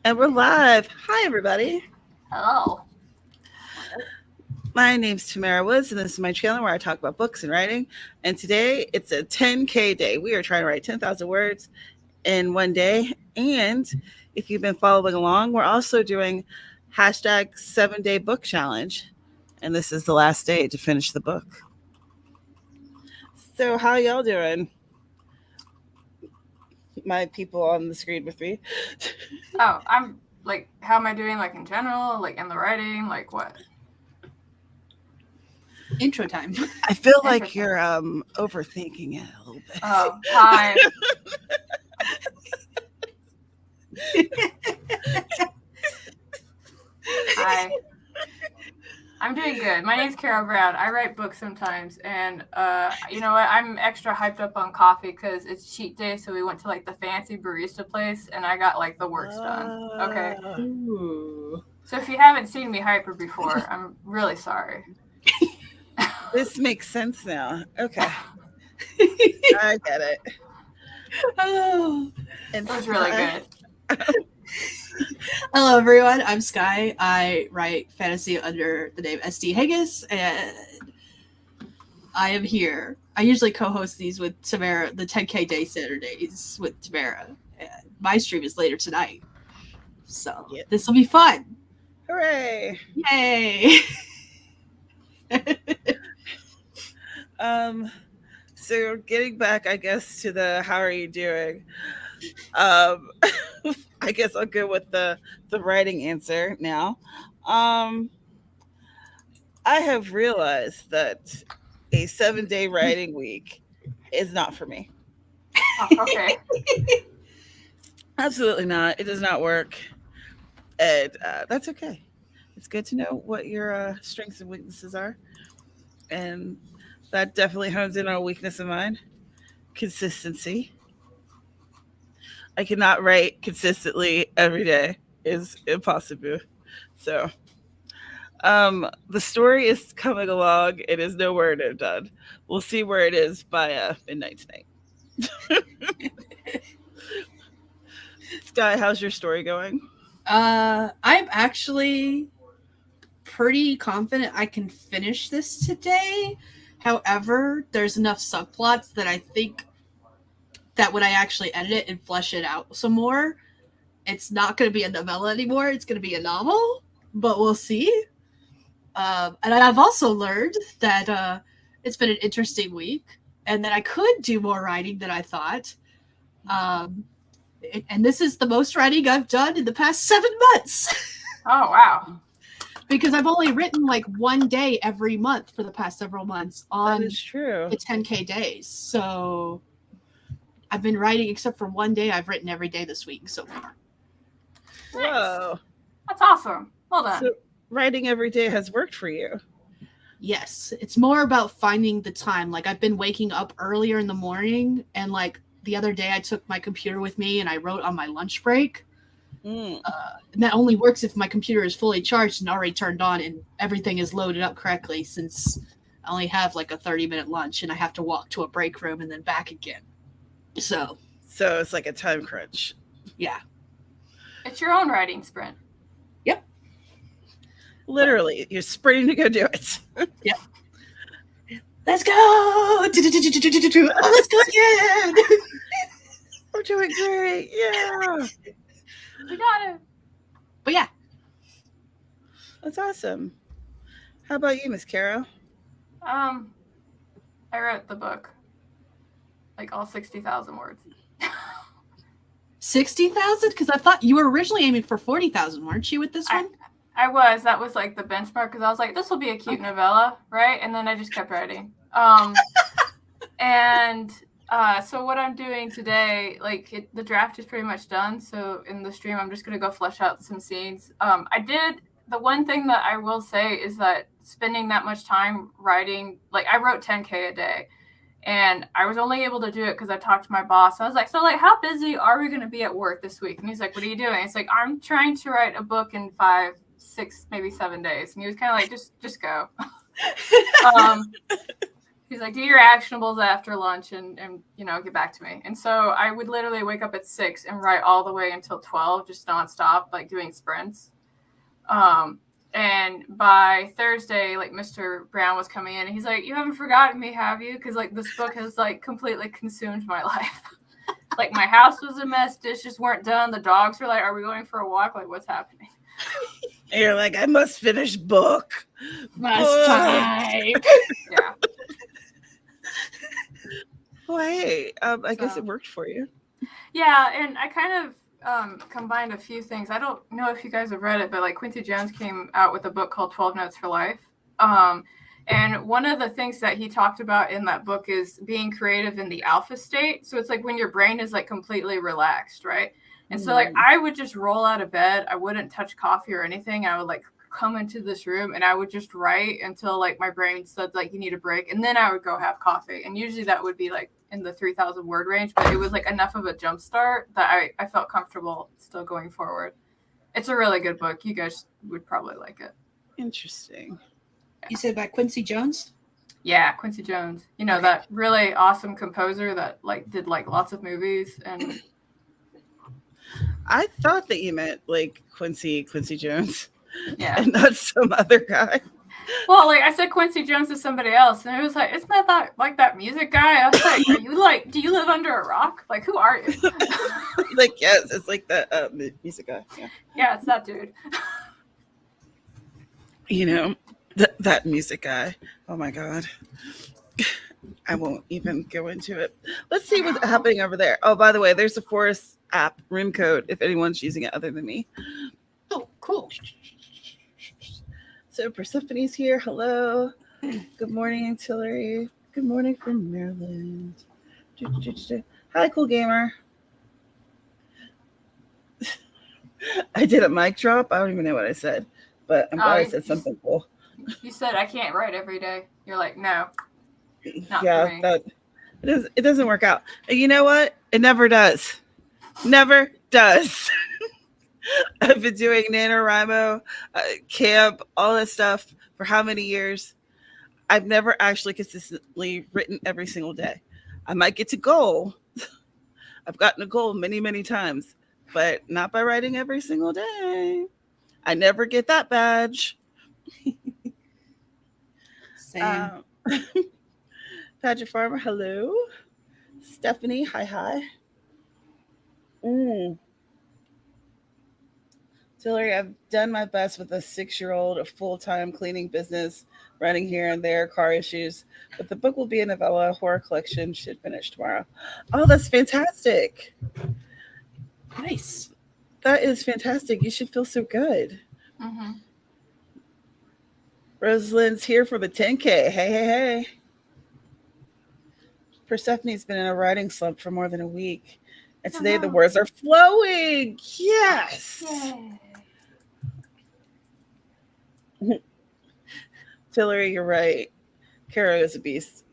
And we're live. Hi, everybody. Hello. My name's Tamara Woods, and this is my channel where I talk about books and writing. And today it's a 10K day. We are trying to write 10,000 words in one day. And if you've been following along, we're also doing hashtag 7 day book challenge. And this is the last day to finish the book. So, how y'all doing? My people on the screen with me. Oh, I'm like, how am I doing? Like in general, like in the writing, like what? Intro time. I feel like you're overthinking it a little bit. Oh, hi. Hi. I'm doing good. My name's Carrow Brown. I write books sometimes, and you know what? I'm extra hyped up on coffee because it's cheat day. So we went to like the fancy barista place, and I got like the works done. Okay. Ooh. So if you haven't seen me hyper before, I'm really sorry. This makes sense now. Okay. I get it. Oh. It was really good. Hello, everyone. I'm Sky. I write fantasy under the name SD Hegyes, and I am here. I usually co-host these with Tamara, the 10K Day Saturdays with Tamara. And my stream is later tonight, so This will be fun. Hooray! Yay! So getting back, I guess, to the how are you doing? I guess I'll go with the writing answer now. I have realized that a 7 day writing week is not for me. Oh, okay. Absolutely not. It does not work, and that's okay. It's good to know what your strengths and weaknesses are, and that definitely hones in on a weakness of mine: consistency. I cannot write consistently every day. Is impossible. So, the story is coming along. It is nowhere near done. We'll see where it is by midnight tonight. Sky, how's your story going? I'm actually pretty confident I can finish this today. However, there's enough subplots that I think that when I actually edit it and flesh it out some more, it's not going to be a novella anymore. It's going to be a novel, but we'll see. And I've also learned that it's been an interesting week and that I could do more writing than I thought. And this is the most writing I've done in the past 7 months. Oh, wow. Because I've only written like one day every month for the past several months on That is true. the 10K days. So I've been writing except for one day. I've written every day this week so far. Whoa. That's awesome. Well done. So writing every day has worked for you. Yes. It's more about finding the time. Like I've been waking up earlier in the morning, and like the other day I took my computer with me and I wrote on my lunch break. And that only works if my computer is fully charged and already turned on and everything is loaded up correctly, since I only have like a 30-minute lunch and I have to walk to a break room and then back again. So it's like a time crunch. Yeah. It's your own writing sprint. Yep. Literally, you're sprinting to go do it. Yep. Let's go! Oh, let's go again! We're doing great. Yeah. We got it. But yeah. That's awesome. How about you, Miss Carrow? I wrote the book. Like all 60,000 words. 60,000? Because I thought you were originally aiming for 40,000, weren't you, with this one? I was. That was like the benchmark, because I was like, this will be a cute novella, right? And then I just kept writing. So what I'm doing today, like the draft is pretty much done. So in the stream, I'm just going to go flesh out some scenes. The one thing that I will say is that spending that much time writing, like I wrote 10K a day. And I was only able to do it because I talked to my boss. I was like, so like, how busy are we going to be at work this week? And he's like, what are you doing? It's like, I'm trying to write a book in 5, 6, maybe 7 days. And he was kind of like, just go. He's like, do your actionables after lunch and get back to me. And so I would literally wake up at 6 and write all the way until 12, just nonstop, like doing sprints. And by Thursday, like Mr. Brown was coming in and he's like, you haven't forgotten me, have you? Because like this book has like completely consumed my life. Like my house was a mess, dishes weren't done, the dogs were like, are we going for a walk? Like what's happening? And you're like, I must finish book. Must type. Yeah. Well, hey, I guess it worked for you. Yeah, and I kind of combined a few things. I don't know if you guys have read it, but like Quincy Jones came out with a book called 12 Notes for Life. And one of the things that he talked about in that book is being creative in the alpha state. So it's like when your brain is like completely relaxed, right? And so like I would just roll out of bed. I wouldn't touch coffee or anything. I would like come into this room and I would just write until like my brain said like you need a break. And then I would go have coffee. And usually that would be like in the 3,000 word range, but it was like enough of a jump start that I felt comfortable still going forward. It's a really good book. You guys would probably like it. Interesting. You said by Quincy Jones? Yeah, Quincy Jones. You know, that really awesome composer that like did like lots of movies. And I thought that you meant like Quincy Jones. Yeah. And not some other guy. Well, like I said Quincy Jones is somebody else, and it was like, isn't that like that music guy? I was like, are you like, do you live under a rock? Like, who are you? Like, yes, it's like that music guy. Yeah, it's that dude. You know, that music guy. Oh my God. I won't even go into it. Let's see what's happening over there. Oh, by the way, there's a Forest app, Room Code, if anyone's using it other than me. Oh, cool. So Persephone's here. Hello. Good morning, Tillery. Good morning from Maryland. Hi, cool gamer. I did a mic drop. I don't even know what I said, but I'm glad I said something cool. You said I can't write every day. You're like, no. Not Yeah, for me. that it doesn't work out. And you know what? It never does. Never does. I've been doing NaNoWriMo, camp, all that stuff for how many years? I've never actually consistently written every single day. I might get to goal. I've gotten a goal many, many times, but not by writing every single day. I never get that badge. Same. Patrick Farmer, hello. Stephanie, hi. Tillery, I've done my best with a 6-year-old, a full-time cleaning business, running here and there, car issues. But the book will be a novella, horror collection, should finish tomorrow. Oh, that's fantastic. Nice. That is fantastic. You should feel so good. Mm-hmm. Rosalind's here for the 10K. Hey. Persephone's been in a writing slump for more than a week. And today the words are flowing. Yes. Yay. Tillery, you're right. Carrow is a beast.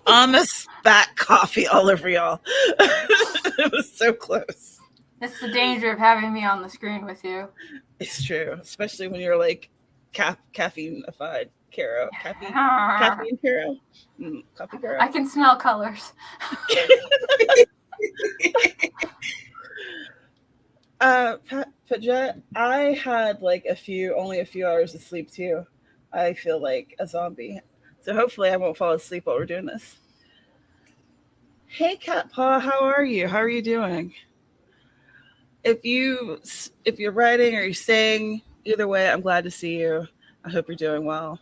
Almost spat coffee all over y'all. It was so close. That's the danger of having me on the screen with you. It's true, especially when you're like caffeine-ified. Carrow. Caffeine Carrow? Coffee Carrow? I can smell colors. Pajet, I had like only a few hours of sleep too. I feel like a zombie. So hopefully I won't fall asleep while we're doing this. Hey Cat Paw, how are you? How are you doing? If you're writing or you're saying, either way, I'm glad to see you. I hope you're doing well.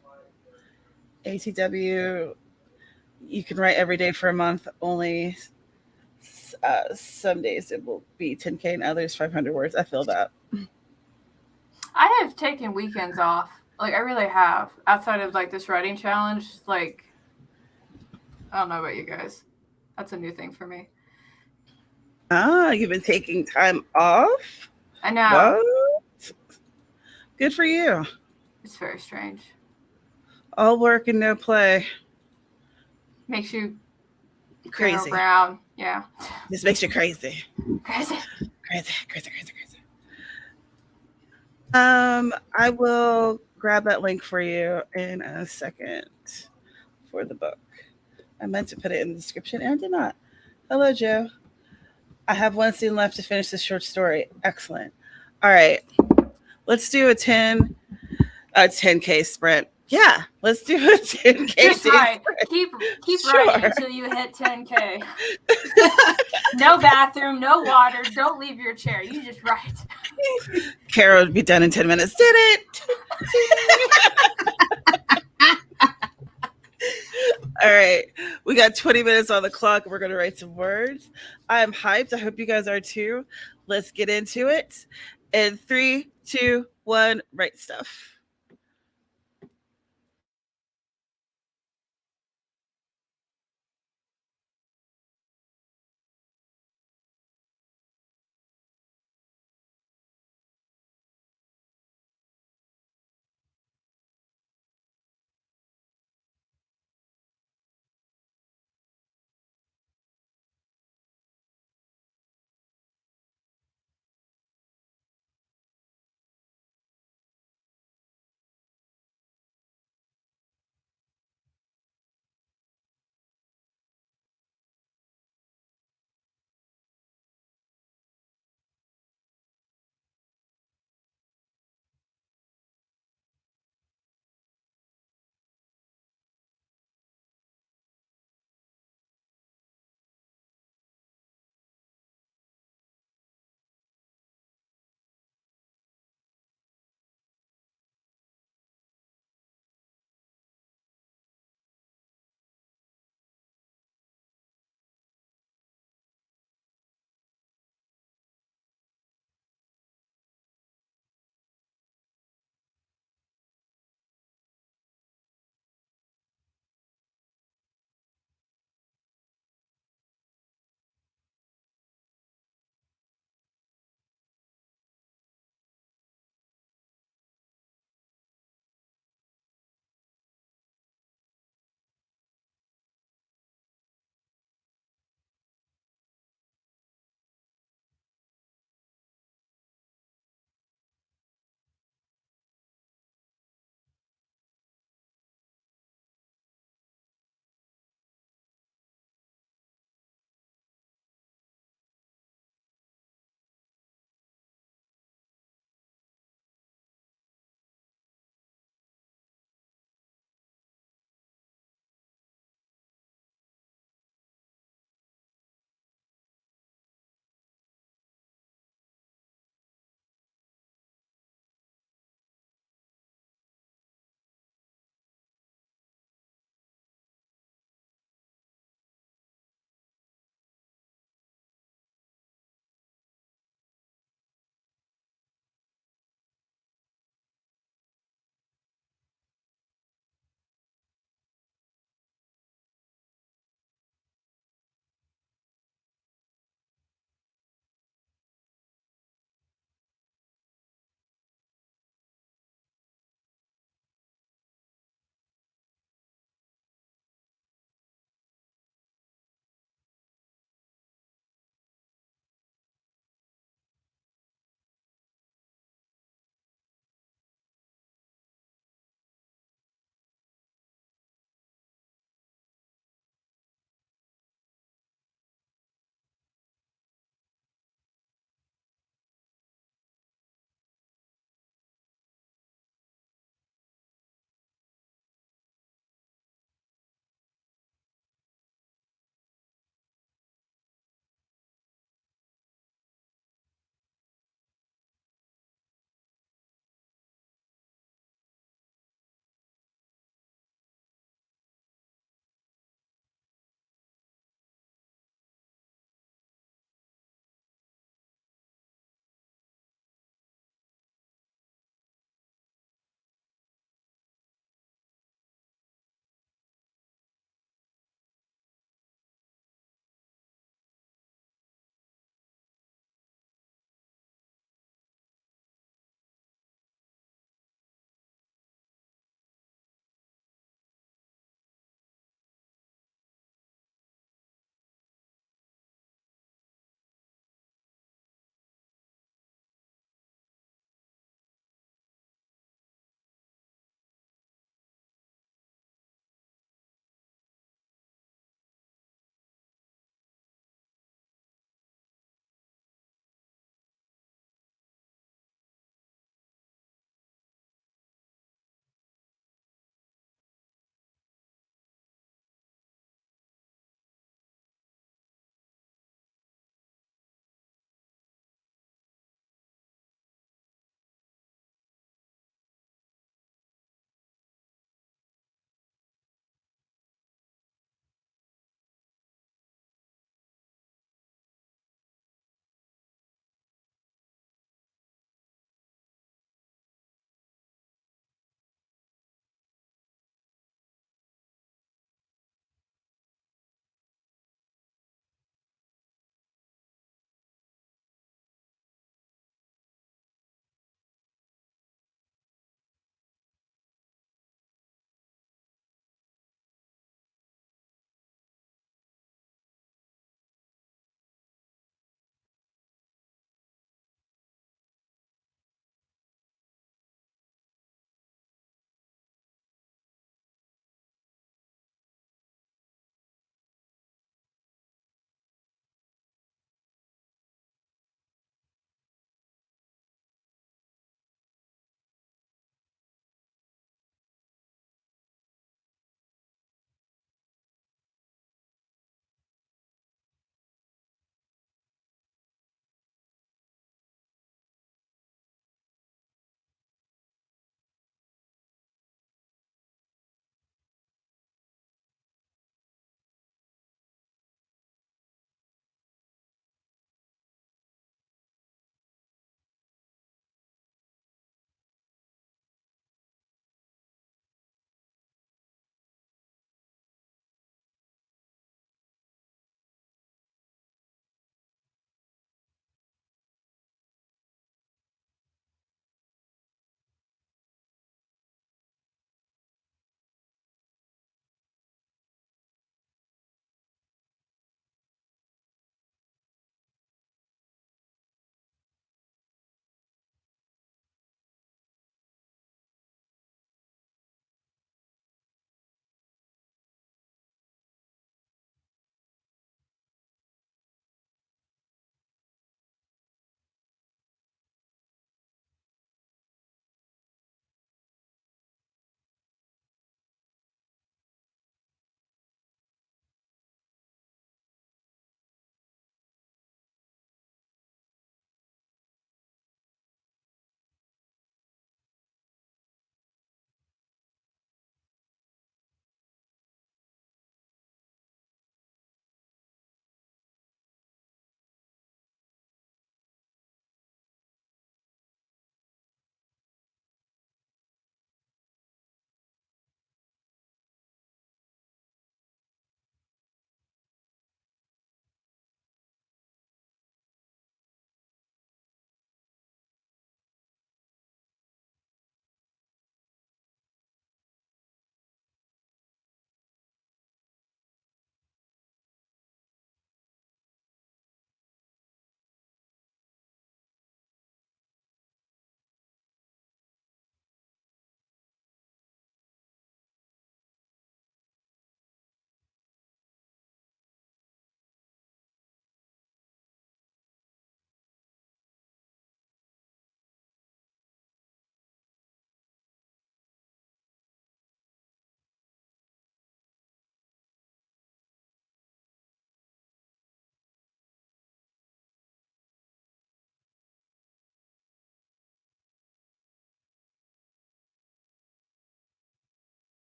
ATW, you can write every day for a month. Only some days it will be 10K and others 500 words. I feel that. I have taken weekends off. Like I really have. Outside of like this writing challenge, like I don't know about you guys. That's a new thing for me. You've been taking time off? I know. What? Good for you. It's very strange. All work and no play. Makes you Crazy. Carrow Brown. Yeah. This makes you crazy. Crazy. Crazy. I will grab that link for you in a second for the book. I meant to put it in the description and I did not. Hello, Joe. I have one scene left to finish this short story. Excellent. All right. Let's do a 10K sprint. Yeah, let's do a 10K Just day write. sprint. Keep Sure. writing until you hit 10K. No bathroom, no water. Don't leave your chair. You just write. Carol would be done in 10 minutes. Did it? All right. We got 20 minutes on the clock. We're going to write some words. I'm hyped. I hope you guys are too. Let's get into it. In 3, 2, 1, write stuff.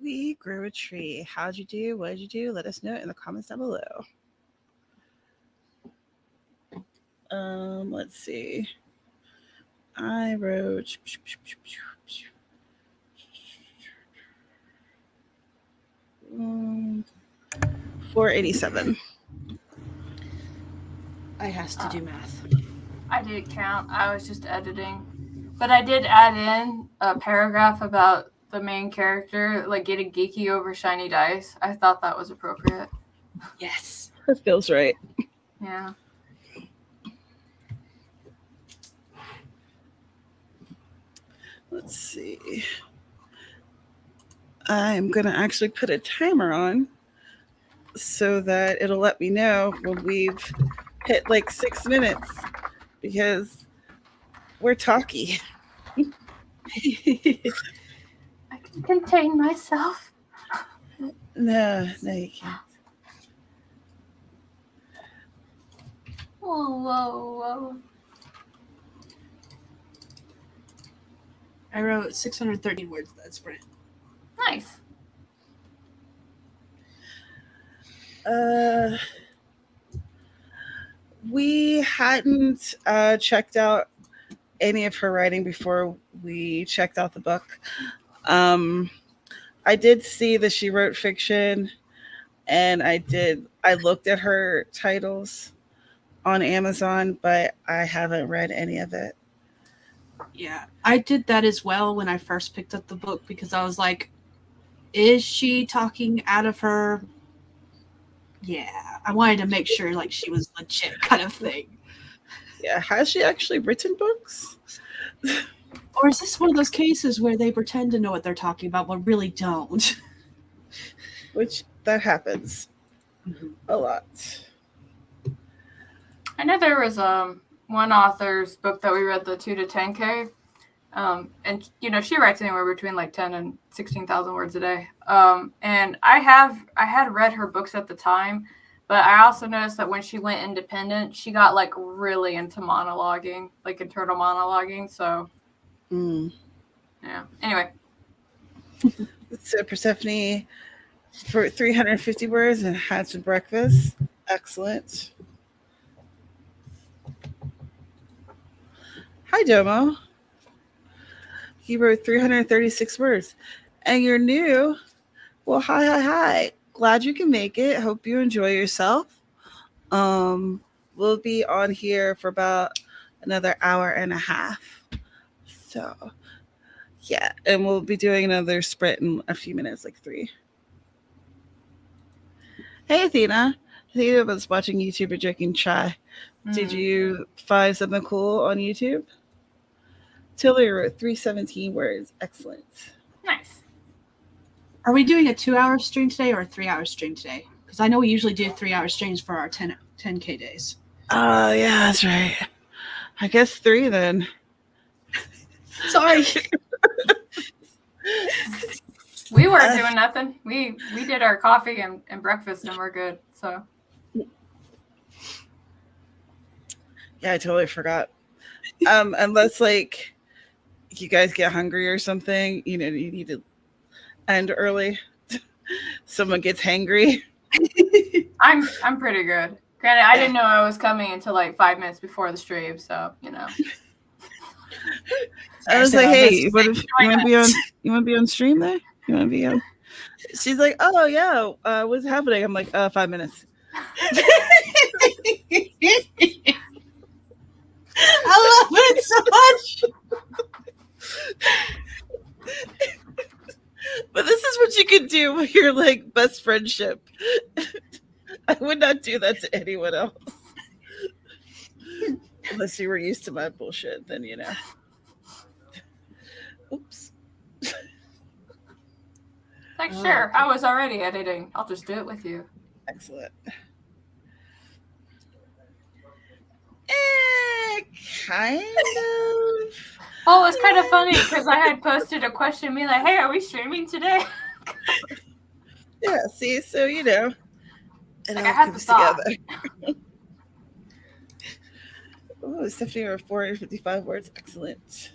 We grew a tree. How'd you do? What did you do? Let us know in the comments down below. Let's see. I wrote 487. I has to do math. I did count. I was just editing. But I did add in a paragraph about the main character, like getting geeky over shiny dice. I thought that was appropriate. Yes. That feels right. Yeah. Let's see. I'm going to actually put a timer on so that it'll let me know when we've hit like 6 minutes because we're talky. I can contain myself. No, you can't. Whoa. I wrote 613 words that sprint. Nice. We hadn't checked out any of her writing before we checked out the book. I did see that she wrote fiction, and I looked at her titles on Amazon, but I haven't read any of it. Yeah, I did that as well when I first picked up the book because I was like, is she talking out of her? Yeah, I wanted to make sure like she was legit kind of thing. Yeah, has she actually written books? Or is this one of those cases where they pretend to know what they're talking about but really don't? Which that happens a lot. I know there was one author's book that we read, the 2 to 10K. And she writes anywhere between like 10 and 16,000 words a day. And I had read her books at the time, but I also noticed that when she went independent, she got like really into monologuing, like internal monologuing. So yeah. Anyway. So Persephone for 350 words and had some breakfast. Excellent. Hi, Domo. He wrote 336 words. And you're new. Well, hi. Glad you can make it. Hope you enjoy yourself. We'll be on here for about another hour and a half. So, yeah. And we'll be doing another sprint in a few minutes, like 3. Hey, Athena. Athena was watching YouTube or drinking chai. Did you find something cool on YouTube? Tilly wrote 317 words. Excellent. Nice. Are we doing a 2-hour stream today or a 3-hour stream today? Because I know we usually do 3-hour streams for our 10K days. Oh, yeah, that's right. I guess 3 then. Sorry. We weren't doing nothing. We did our coffee and breakfast and we're good. So yeah, I totally forgot. Unless like you guys get hungry or something, you need to end early. Someone gets hangry. I'm pretty good. Granted, I didn't know I was coming until like 5 minutes before the stream, so I was like, "Hey, you want to be on stream there? You want to be on?" She's like, "Oh yeah, what's happening?" I'm like, 5 minutes." I love it so much. But this is what you can do with your like best friendship. I would not do that to anyone else. Unless you were used to my bullshit, then Oops. Like, sure, I was already editing. I'll just do it with you. Excellent. Kind of. Well, it was kind of funny because I had posted a question being like, hey, are we streaming today? Yeah, see, so it Like, all I had comes the thought. together. Oh, Stephanie wrote 455 words. Excellent.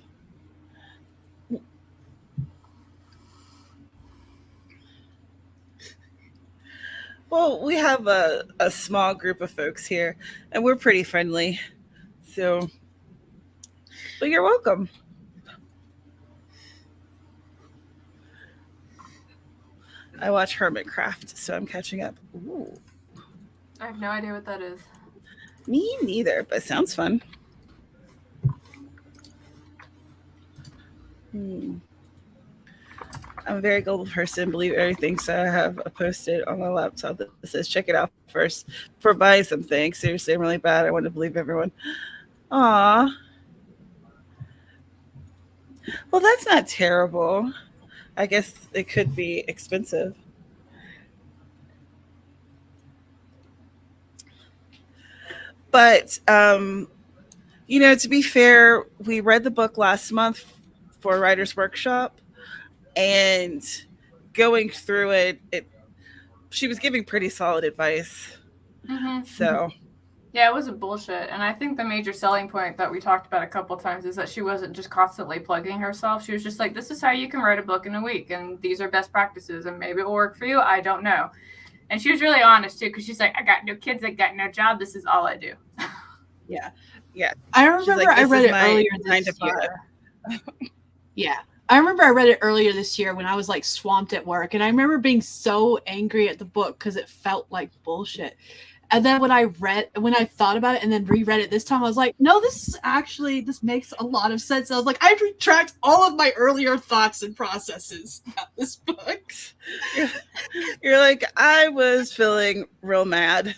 Well, we have a small group of folks here, and we're pretty friendly. So, but you're welcome. I watch Hermitcraft, so I'm catching up. Ooh, I have no idea what that is. me neither, but sounds fun. Hmm. I'm a very global person, believe everything. So I have a post-it on my laptop that says, check it out first for buying something. Seriously, I'm really bad. I want to believe everyone. Aw. Well, that's not terrible. I guess it could be expensive. But, to be fair, we read the book last month for a writer's workshop, and going through it, she was giving pretty solid advice. Mm-hmm. So, Yeah, it wasn't bullshit. And I think the major selling point that we talked about a couple times is that she wasn't just constantly plugging herself. She was just like, this is how you can write a book in a week, and these are best practices, and maybe it will work for you. I don't know. And she was really honest too, because she's like, I got no kids, I got no job. This is all I do. Yeah. yeah. I She's remember like, I this read is it my earlier 9 to this 5. year. Yeah. I remember I read it earlier this year when I was like swamped at work, and I remember being so angry at the book because it felt like bullshit. And then when I thought about it and then reread it this time, I was like, no, this makes a lot of sense. I was like, I retract all of my earlier thoughts and processes about this book. You're like, I was feeling real mad.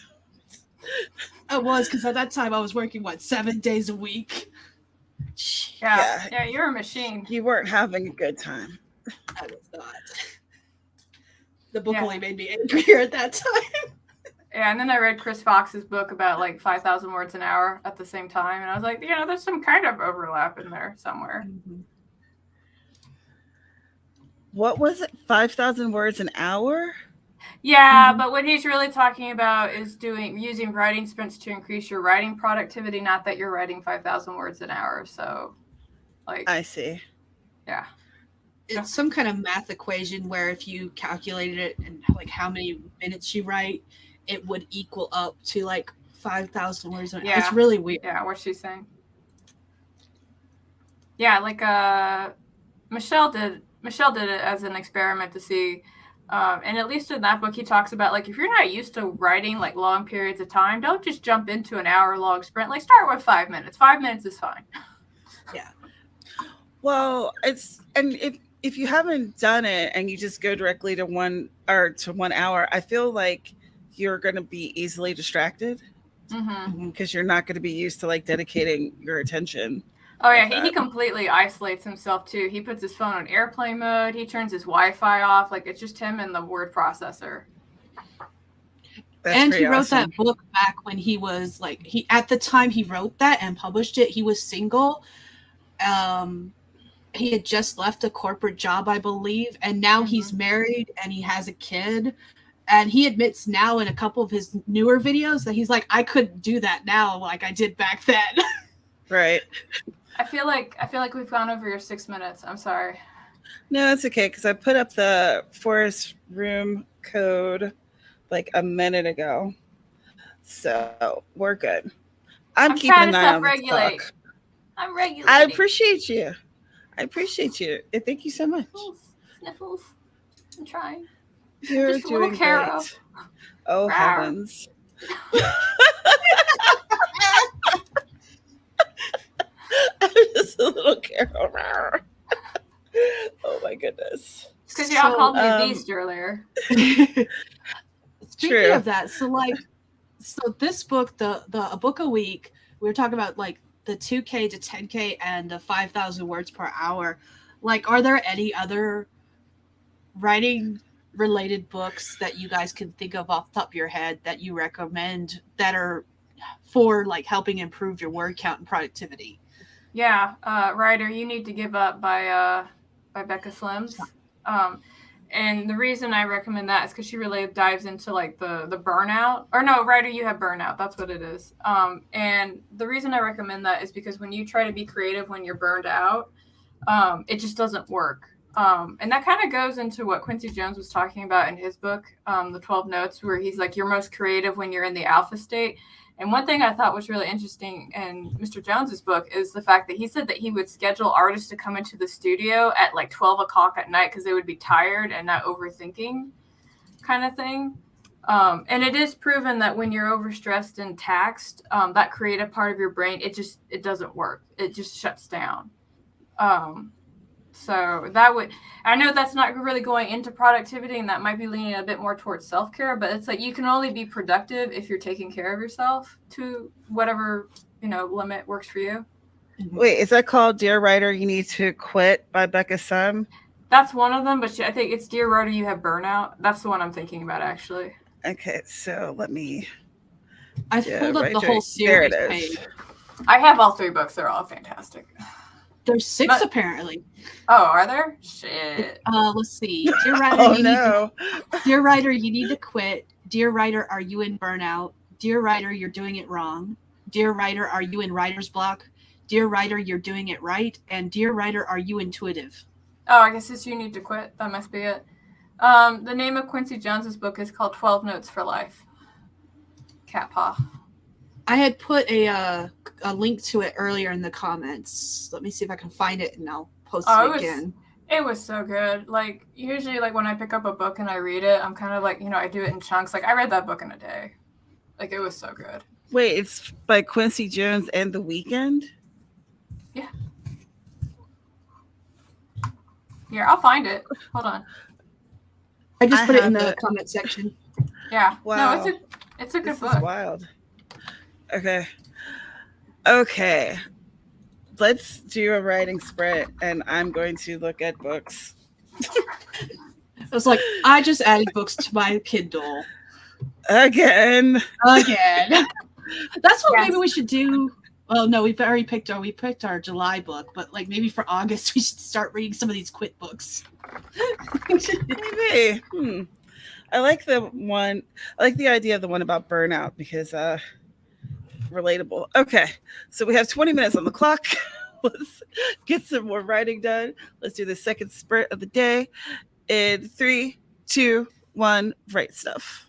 I was, because at that time I was working, 7 days a week? Yeah, you're a machine. You weren't having a good time. I was not. The book only made me angrier at that time. Yeah, and then I read Chris Fox's book about like 5,000 words an hour at the same time, and I was like, there's some kind of overlap in there somewhere. Mm-hmm. What was it? 5,000 words an hour? Yeah, but what he's really talking about is using writing sprints to increase your writing productivity, not that you're writing 5,000 words an hour. So, like, I see. Yeah. It's some kind of math equation where if you calculated it and like how many minutes you write, it would equal up to like 5,000 words an hour. It's really weird. Yeah, what she's saying. Yeah, like Michelle did it as an experiment to see. And at least in that book, he talks about, like, if you're not used to writing, like, long periods of time, don't just jump into an hour-long sprint. Like, start with 5 minutes. 5 minutes is fine. Yeah. Well, if you haven't done it and you just go directly to 1 hour, I feel like you're going to be easily distracted because you're not going to be used to, like, dedicating your attention. Oh, yeah, he completely isolates himself, too. He puts his phone on airplane mode. He turns his Wi-Fi off. Like, it's just him and the word processor. And he wrote that book back when he was, like, at the time he wrote that and published it, he was single. He had just left a corporate job, I believe, and now he's married and he has a kid. And he admits now in a couple of his newer videos that he's like, I couldn't do that now like I did back then. Right. I feel like we've gone over your 6 minutes. I'm sorry. No, that's okay, because I put up the forest room code like a minute ago. So we're good. I'm keeping an eye on the clock. I'm regulating. I appreciate you. And thank you so much. Sniffles. I'm trying. You're just doing Carrow. great. Oh, heavens. I'm just a little Carrow. Oh my goodness. Because y'all called me a beast earlier. Speaking of that, so this book, a book a week, we were talking about like the 2K to 10K and the 5,000 words per hour. Like, are there any other writing related books that you guys can think of off the top of your head that you recommend that are for like helping improve your word count and productivity? Yeah, Writer, You Need to Give Up by Becca Slims. And the reason I recommend that is because she really dives into like the burnout. Or no, Writer, You Have Burnout. That's what it is. And the reason I recommend that is because when you try to be creative when you're burned out, it just doesn't work. And that kind of goes into what Quincy Jones was talking about in his book, The 12 Notes, where he's like, you're most creative when you're in the alpha state. And one thing I thought was really interesting in Mr. Jones's book is the fact that he said that he would schedule artists to come into the studio at like 12 o'clock at night because they would be tired and not overthinking kind of thing. And it is proven that when you're overstressed and taxed, that creative part of your brain, it doesn't work. It just shuts down. So that would, I know that's not really going into productivity and that might be leaning a bit more towards self-care, but it's like you can only be productive if you're taking care of yourself to whatever, limit works for you. Wait, is that called Dear Writer, You Need to Quit by Becca Sum? That's one of them, but I think it's Dear Writer, You Have Burnout. That's the one I'm thinking about, actually. Okay, so let me... I pulled up the whole series page. I have all 3 books. They're all fantastic. There's 6 apparently. Oh, are there? Shit. Let's see. Dear Writer, Dear Writer, You Need to Quit. Dear Writer, Are You in Burnout? Dear Writer, You're Doing It Wrong. Dear Writer, Are You in Writer's Block? Dear Writer, You're Doing It Right. And Dear Writer, Are You Intuitive? Oh, I guess it's You Need to Quit. That must be it. The name of Quincy Jones's book is called 12 Notes for Life. Cat paw. I had put a link to it earlier in the comments. Let me see if I can find it and I'll post it again. It was so good. Like, usually, like, when I pick up a book and I read it, I'm kind of like, I do it in chunks. Like, I read that book in a day. Like, it was so good. Wait, it's by Quincy Jones and The Weeknd? Yeah. Here, I'll find it. Hold on. I just put it in the comment section. Yeah. Wow. No, it's a good This book. is wild. Okay. Let's do a writing sprint, and I'm going to look at books. I was like, I just added books to my Kindle. Again. That's what maybe we should do. Well, no, we've already picked our July book, but like maybe for August we should start reading some of these quit books. Maybe. I like the idea of the one about burnout because relatable. Okay, so we have 20 minutes on the clock. Let's get some more writing done. Let's do the second sprint of the day in 3, 2, 1. Write stuff.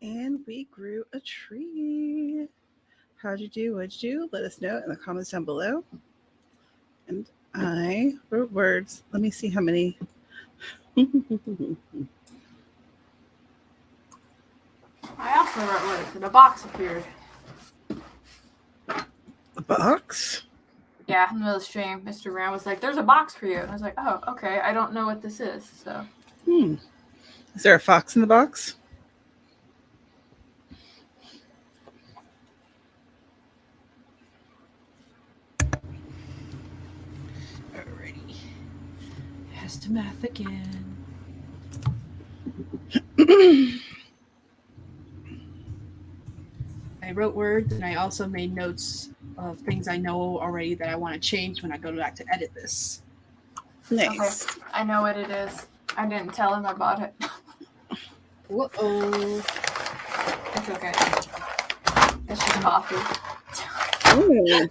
And we grew a tree. How'd you do? What'd you do? Let us know in the comments down below. And I wrote words. Let me see how many. I also wrote words, and a box appeared. A box? Yeah, in the middle of the stream, Mr. Brown was like, "There's a box for you." And I was like, "Oh, okay. I don't know what this is." So. Is there a fox in the box? Alrighty. Has to math again. I wrote words and I also made notes of things I know already that I want to change when I go back to edit this. Nice. Okay, I know what it is. I didn't tell him I bought it. Uh-oh. It's okay. It's just coffee. Ooh,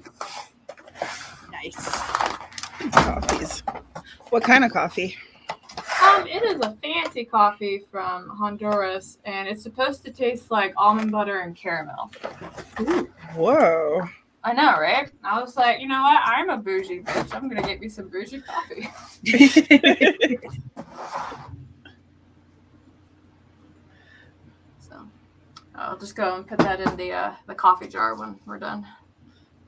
Nice. coffees. What kind of coffee? It is a fancy coffee from Honduras, and it's supposed to taste like almond butter and caramel. Ooh. Whoa. I know, right? I was like, you know what? I'm a bougie bitch. I'm gonna get me some bougie coffee. So I'll just go and put that in the coffee jar when we're done.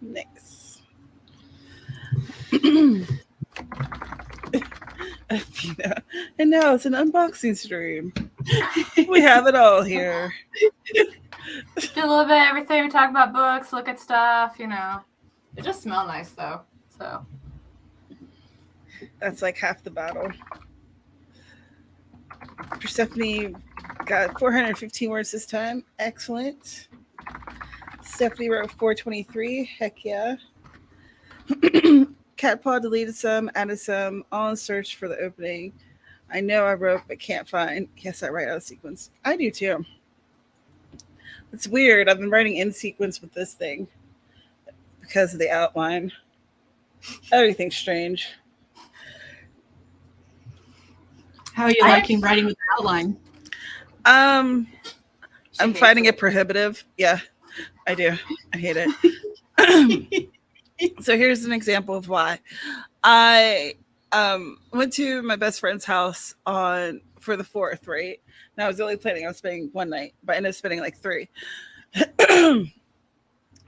Nice. And now it's an unboxing stream. We have it all here. Do a little bit of everything. We talk about books, look at stuff, you know. It just smells nice though. So That's like half the battle. Persephone got 415 words this time. Excellent. Stephanie wrote 423. Heck yeah. Catpaw deleted some, added some, all in search for the opening. I know I wrote but can't find. Yes, I write out of sequence. I do too. It's weird. I've been writing in sequence with this thing because of the outline. Everything's strange. How are you liking writing with the outline? I'm finding it prohibitive. Yeah, I do. I hate it. So here's an example of why. I went to my best friend's house for the 4th, right? And I was only planning on spending one night, but I ended up spending like 3.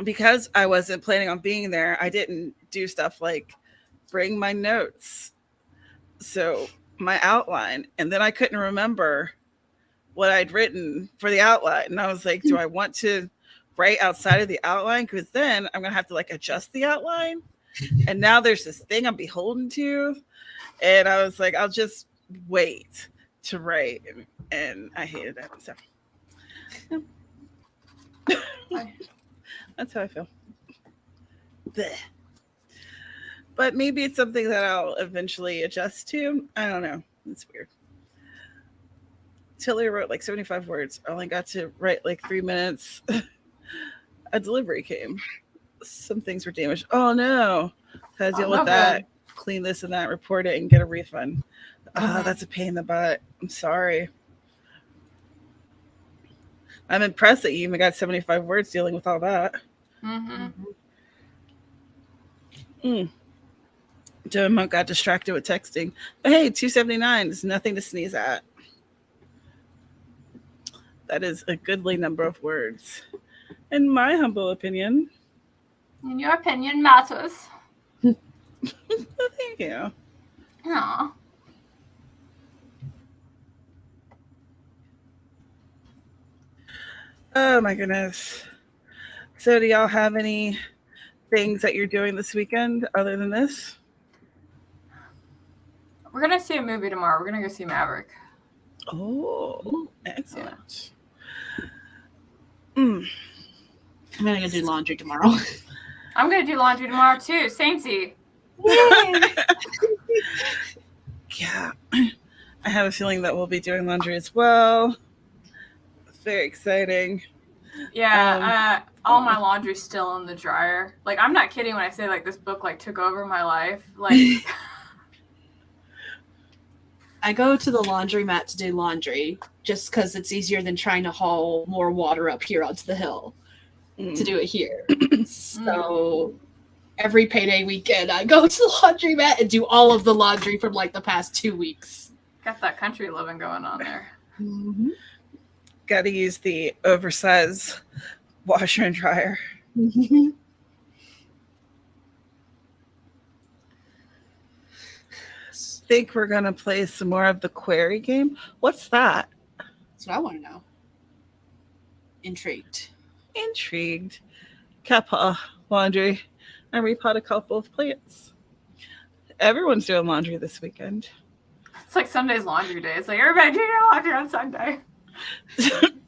Because I wasn't planning on being there, I didn't do stuff like bring my notes. So my outline, and then I couldn't remember what I'd written for the outline. And I was like, do I want to write outside of the outline? Because then I'm going to have to like adjust the outline. And now there's this thing I'm beholden to. And I was like, I'll just wait to write. And I hated it. So yeah. That's how I feel. Blech. But maybe it's something that I'll eventually adjust to. I don't know. It's weird. Tilly wrote like 75 words. I only got to write like 3 minutes. A delivery came. Some things were damaged. Oh no. Had to deal with that. Clean this and that, report it, and get a refund. That's a pain in the butt. I'm sorry. I'm impressed that you even got 75 words dealing with all that. Joe Monk got distracted with texting. But hey, 279 is nothing to sneeze at. That is a goodly number of words. In my humble opinion. In your opinion matters. Thank you. Aww. Oh my goodness. So do y'all have any things that you're doing this weekend other than this? We're going to see a movie tomorrow. We're going to go see Maverick. Oh, excellent. I'm going to go do laundry tomorrow. I'm going to do laundry tomorrow too. Samesy. Yeah. I have a feeling that we'll be doing laundry as well. Very exciting. Yeah, all my laundry's still in the dryer. Like, I'm not kidding when I say like this book like took over my life. Like, I go to the laundromat to do laundry just because it's easier than trying to haul more water up here onto the hill to do it here. So every payday weekend, I go to the laundromat and do all of the laundry from like the past 2 weeks. Got that country living going on there. Mm-hmm. Got to use the oversized washer and dryer. Mm-hmm. Think we're gonna play some more of the query game. What's that? That's what I want to know. Intrigued. Intrigued. Kappa, laundry, and repot a couple of plants. Everyone's doing laundry this weekend. It's like Sunday's laundry day. It's like everybody do your laundry on Sunday.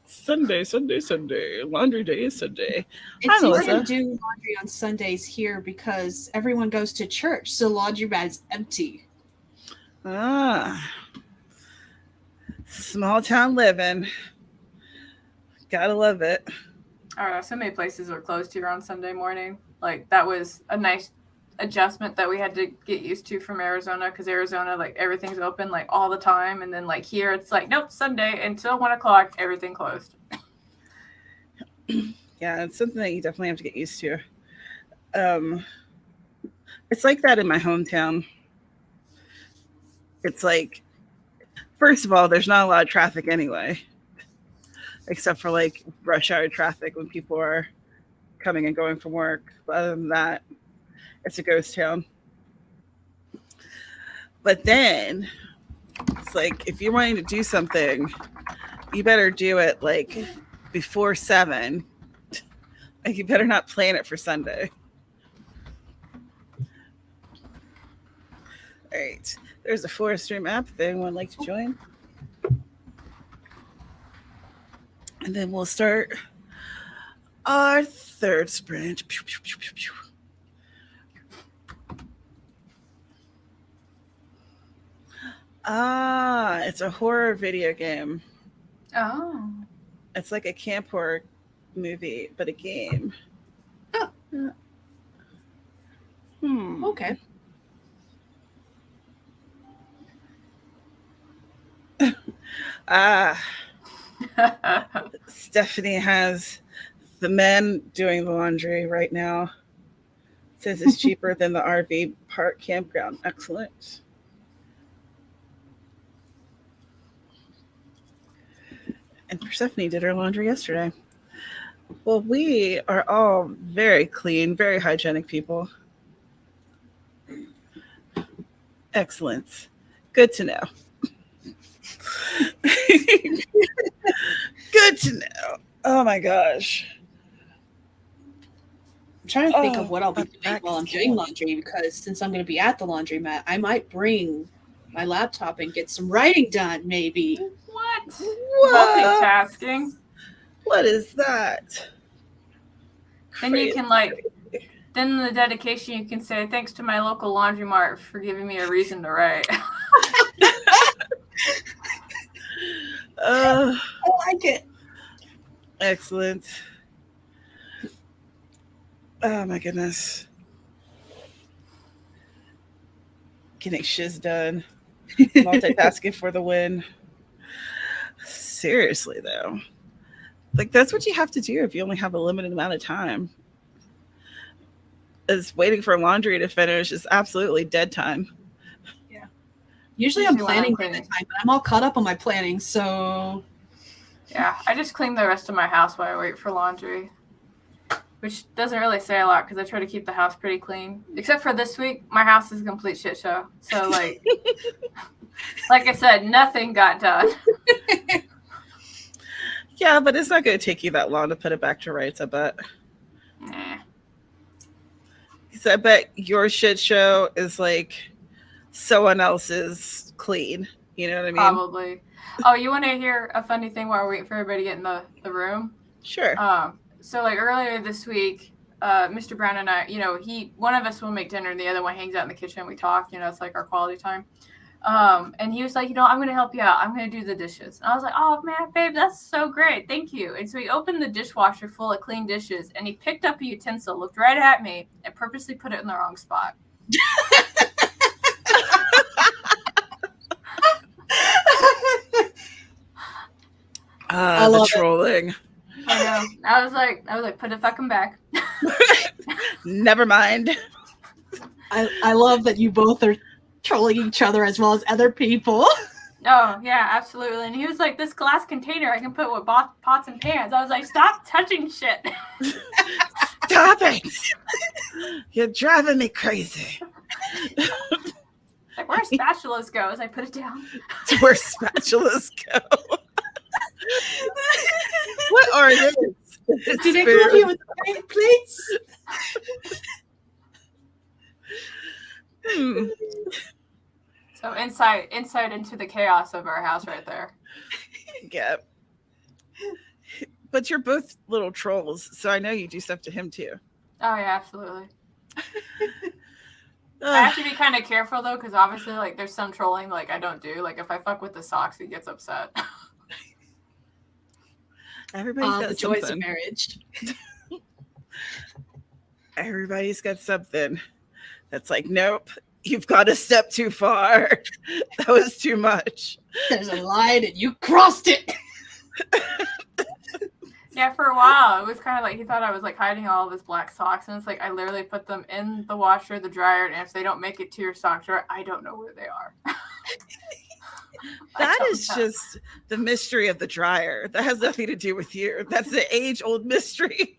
Sunday. Laundry day is Sunday. It's Hi, easy to Melissa. do laundry on Sundays here because everyone goes to church, so laundromat's empty. Ah, small town living. Gotta love it. I don't know. So many places are closed here on Sunday morning. Like that was a nice adjustment that we had to get used to from Arizona, because Arizona, like everything's open like all the time, and then like here it's like nope, Sunday until 1 o'clock, everything closed. Yeah, it's something that you definitely have to get used to. It's like that in my hometown. It's like, first of all, there's not a lot of traffic anyway, except for like rush hour traffic when people are coming and going from work. But other than that, it's a ghost town. But then it's like, if you're wanting to do something, you better do it like before 7. Like, you better not plan it for Sunday. All right. There's a forestry map if anyone would like to join. And then we'll start our third sprint. Pew, pew, pew, pew, pew. Ah, it's a horror video game. Oh. It's like a camp horror movie, but a game. Oh. Okay. Stephanie has the men doing the laundry right now. Says it's cheaper than the RV park campground. Excellent. And Persephone did her laundry yesterday. Well, we are all very clean, very hygienic people. Excellent. Good to know. Good to know. Oh my gosh. I'm trying to think of what I'll be I'm doing back while I'm to doing school. laundry, because since I'm going to be at the laundromat, I might bring my laptop and get some writing done, maybe. What? What? Multitasking. What is that? Then you can like, then in the dedication you can say, thanks to my local laundry mart for giving me a reason to write. I like it. Excellent. Oh my goodness. Getting shiz done. Multitasking for the win. Seriously though. Like, that's what you have to do if you only have a limited amount of time. Is waiting for laundry to finish is absolutely dead time. Yeah. Usually I'm Usually when I'm planning by the cleaning. time, but I'm all caught up on my planning, so Yeah, I just clean the rest of my house while I wait for laundry, which doesn't really say a lot because I try to keep the house pretty clean. Except for this week, my house is a complete shit show. So, like, like I said, nothing got done. Yeah, but it's not going to take you that long to put it back to rights, I bet. Nah. So I bet your shit show is like someone else's clean. You know what I mean? Probably. Oh, you want to hear a funny thing while we're waiting for everybody to get in the room? Sure. So like earlier this week, Mr. Brown and I, one of us will make dinner and the other one hangs out in the kitchen and we talk, it's like our quality time. And he was like, I'm going to help you out. I'm going to do the dishes. And I was like, oh man, babe, that's so great. Thank you. And so he opened the dishwasher full of clean dishes and he picked up a utensil, looked right at me and purposely put it in the wrong spot. I The love it. trolling. I know. I was like, put it fucking back. Never mind. I love that you both are trolling each other as well as other people. Oh yeah, absolutely. And he was like, this glass container I can put with pots and pans. I was like, stop touching shit. Stop it. You're driving me crazy. Like, where spatulas go as I put it down. It's where spatulas go. What are these? Do they come here with plates? So insight into the chaos of our house right there. Yeah. But you're both little trolls, so I know you do stuff to him too. Oh yeah, absolutely. I have to be kind of careful though, because obviously, like, there's some trolling like I don't do. Like, if I fuck with the socks, he gets upset. Everybody's got The joys of something. marriage. Everybody's got something that's like, nope, you've got a step too far. That was too much. There's a line and you crossed it. Yeah, for a while, it was kind of like he thought I was like hiding all of his black socks, and it's like I literally put them in the washer, the dryer, and if they don't make it to your sock drawer, I don't know where they are. That is just the mystery of the dryer. That has nothing to do with you. That's the age-old mystery.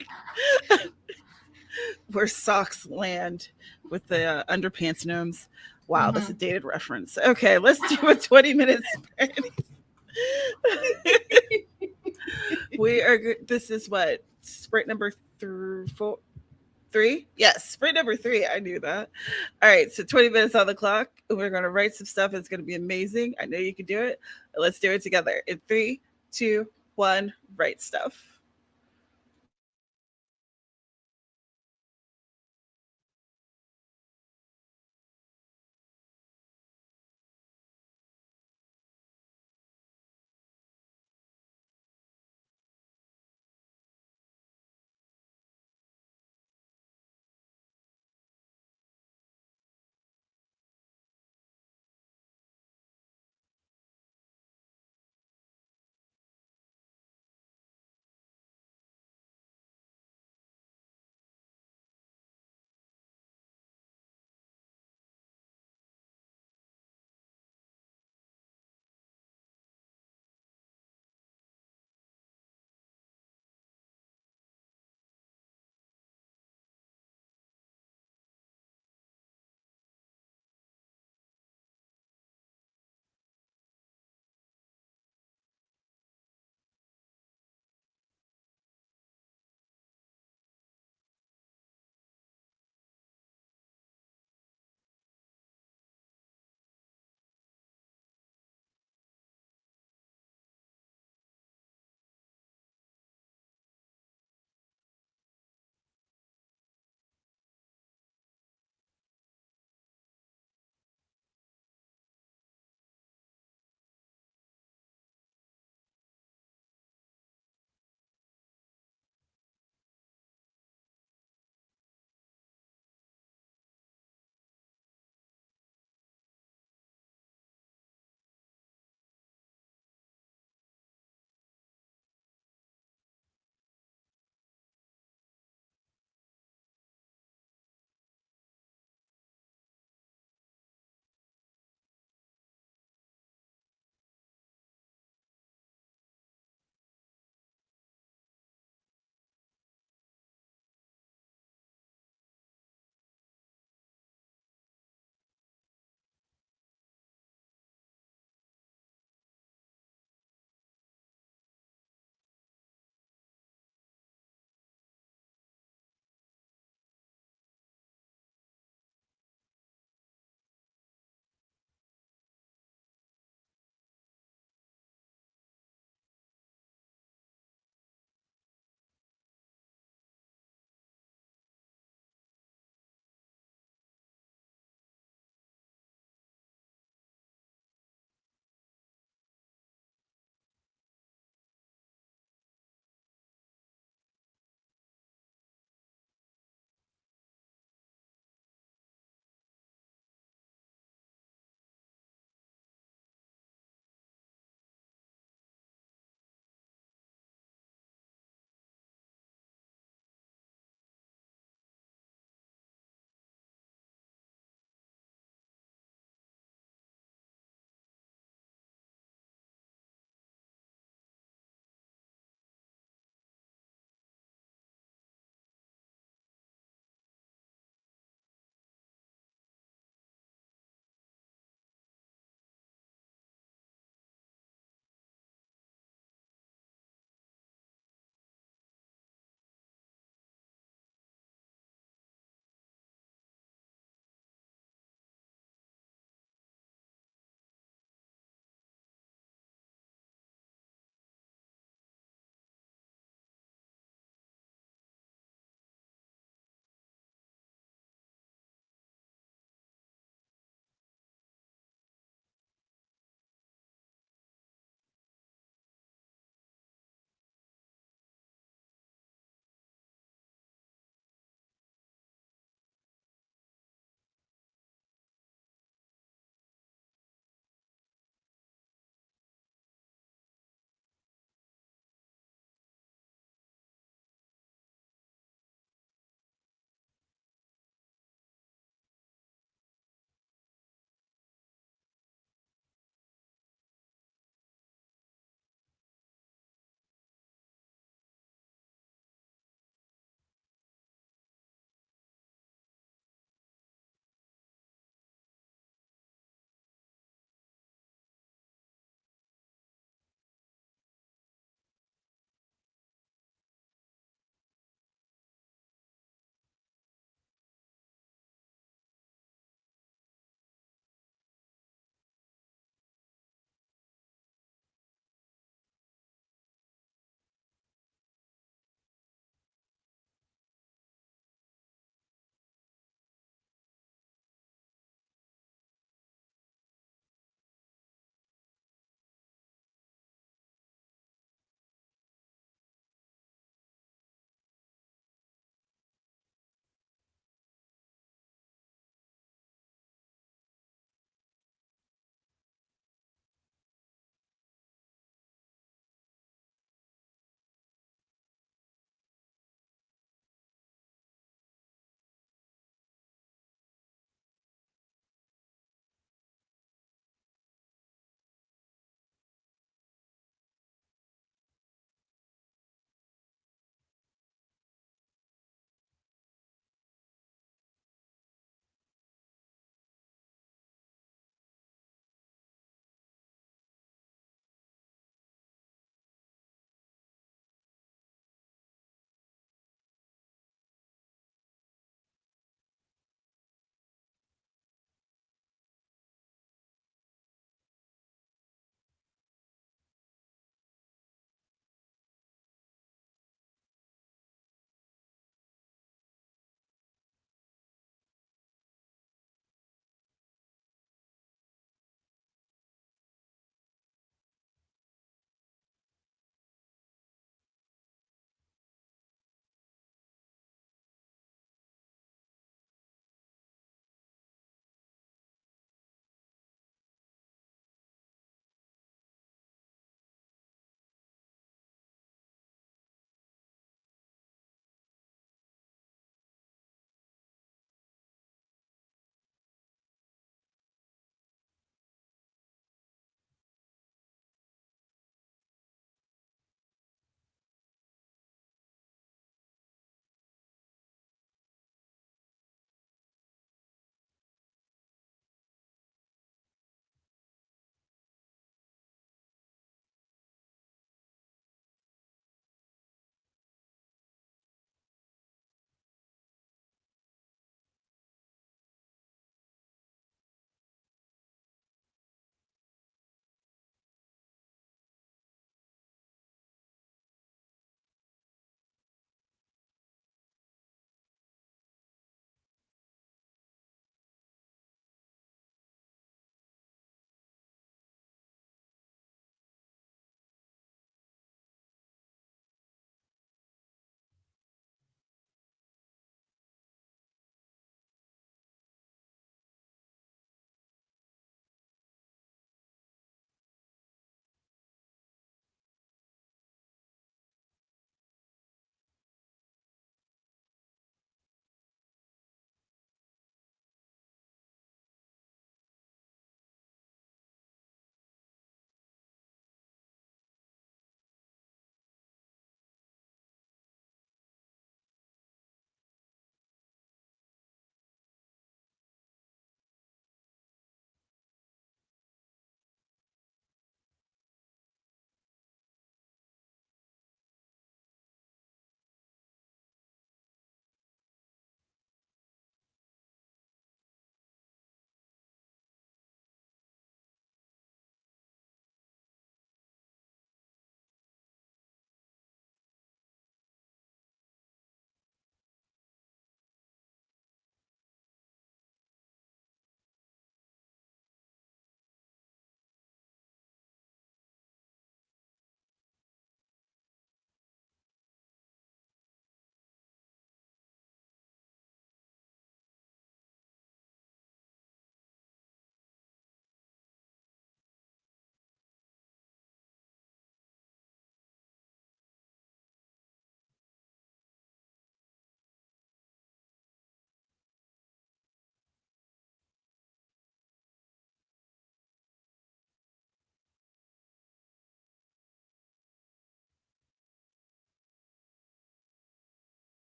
Where socks land with the underpants gnomes. Wow, that's a dated reference. Okay, let's do a 20-minute sprint. We are good. This is what? Sprint number 3? Yes, sprint number 3. I knew that. All right, so 20 minutes on the clock. We're going to write some stuff. It's going to be amazing. I know you can do it. Let's do it together. In 3, 2, 1, write stuff.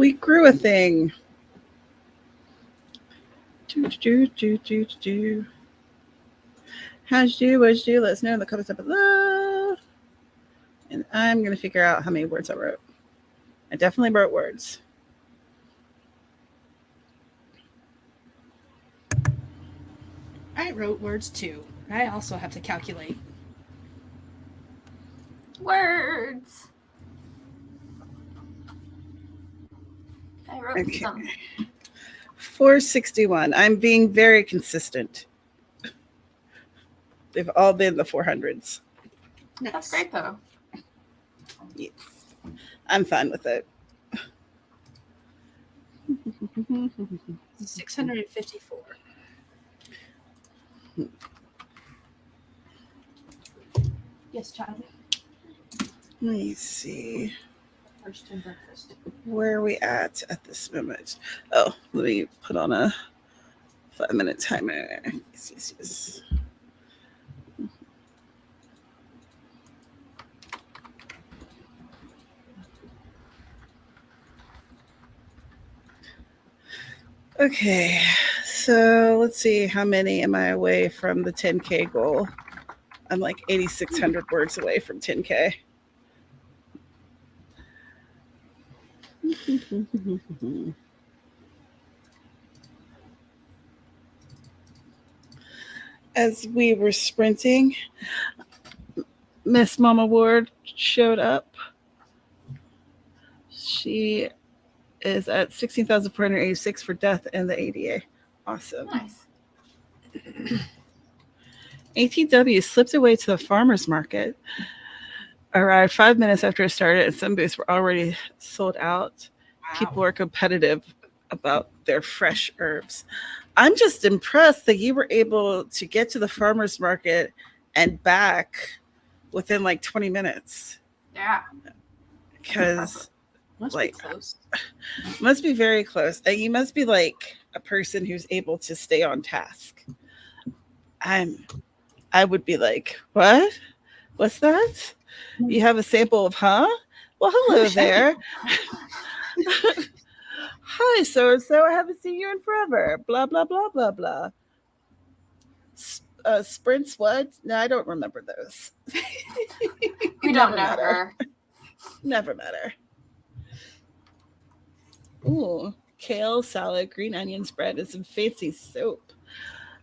We grew a thing. Do. How'd you do? What'd you do? Let us know in the comments down below. And I'm going to figure out how many words I wrote. I definitely wrote words. I wrote words too. I also have to calculate. Words. I wrote Okay. some. 461. I'm being very consistent. They've all been the 400s. Nice. That's great though. Yes. I'm fine with it. 654. Yes, child. Let me see. First and breakfast. Where are we at this moment? Oh, let me put on a 5-minute timer. Yes. Okay, so let's see, how many am I away from the 10K goal? I'm like 8,600 words away from 10K. As we were sprinting, Miss Mama Ward showed up. She is at 16,486 for death and the ADA. Awesome. Nice. ATW slipped away to the farmer's market. Arrived 5 minutes after it started, and some booths were already sold out. Wow. People are competitive about their fresh herbs. I'm just impressed that you were able to get to the farmer's market and back within like 20 minutes. Yeah. Because Must like, be close. must be very close. And you must be like a person who's able to stay on task. I would be like, what? What's that? You have a sample of, huh? Well, hello there. Hi, so-and-so. I haven't seen you in forever. Blah, blah, blah, blah, blah. Sprints, what? No, I don't remember those. We don't know her. Never met her. Ooh, kale, salad, green onions, bread, and some fancy soap.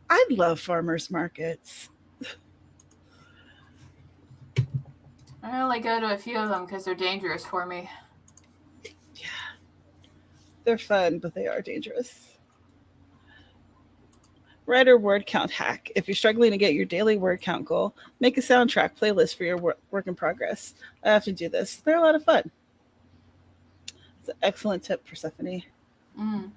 I love farmers markets. I only go to a few of them because they're dangerous for me. Yeah. They're fun, but they are dangerous. Writer word count hack. If you're struggling to get your daily word count goal, make a soundtrack playlist for your work in progress. I often do this. They're a lot of fun. It's an excellent tip, Persephone. Mm.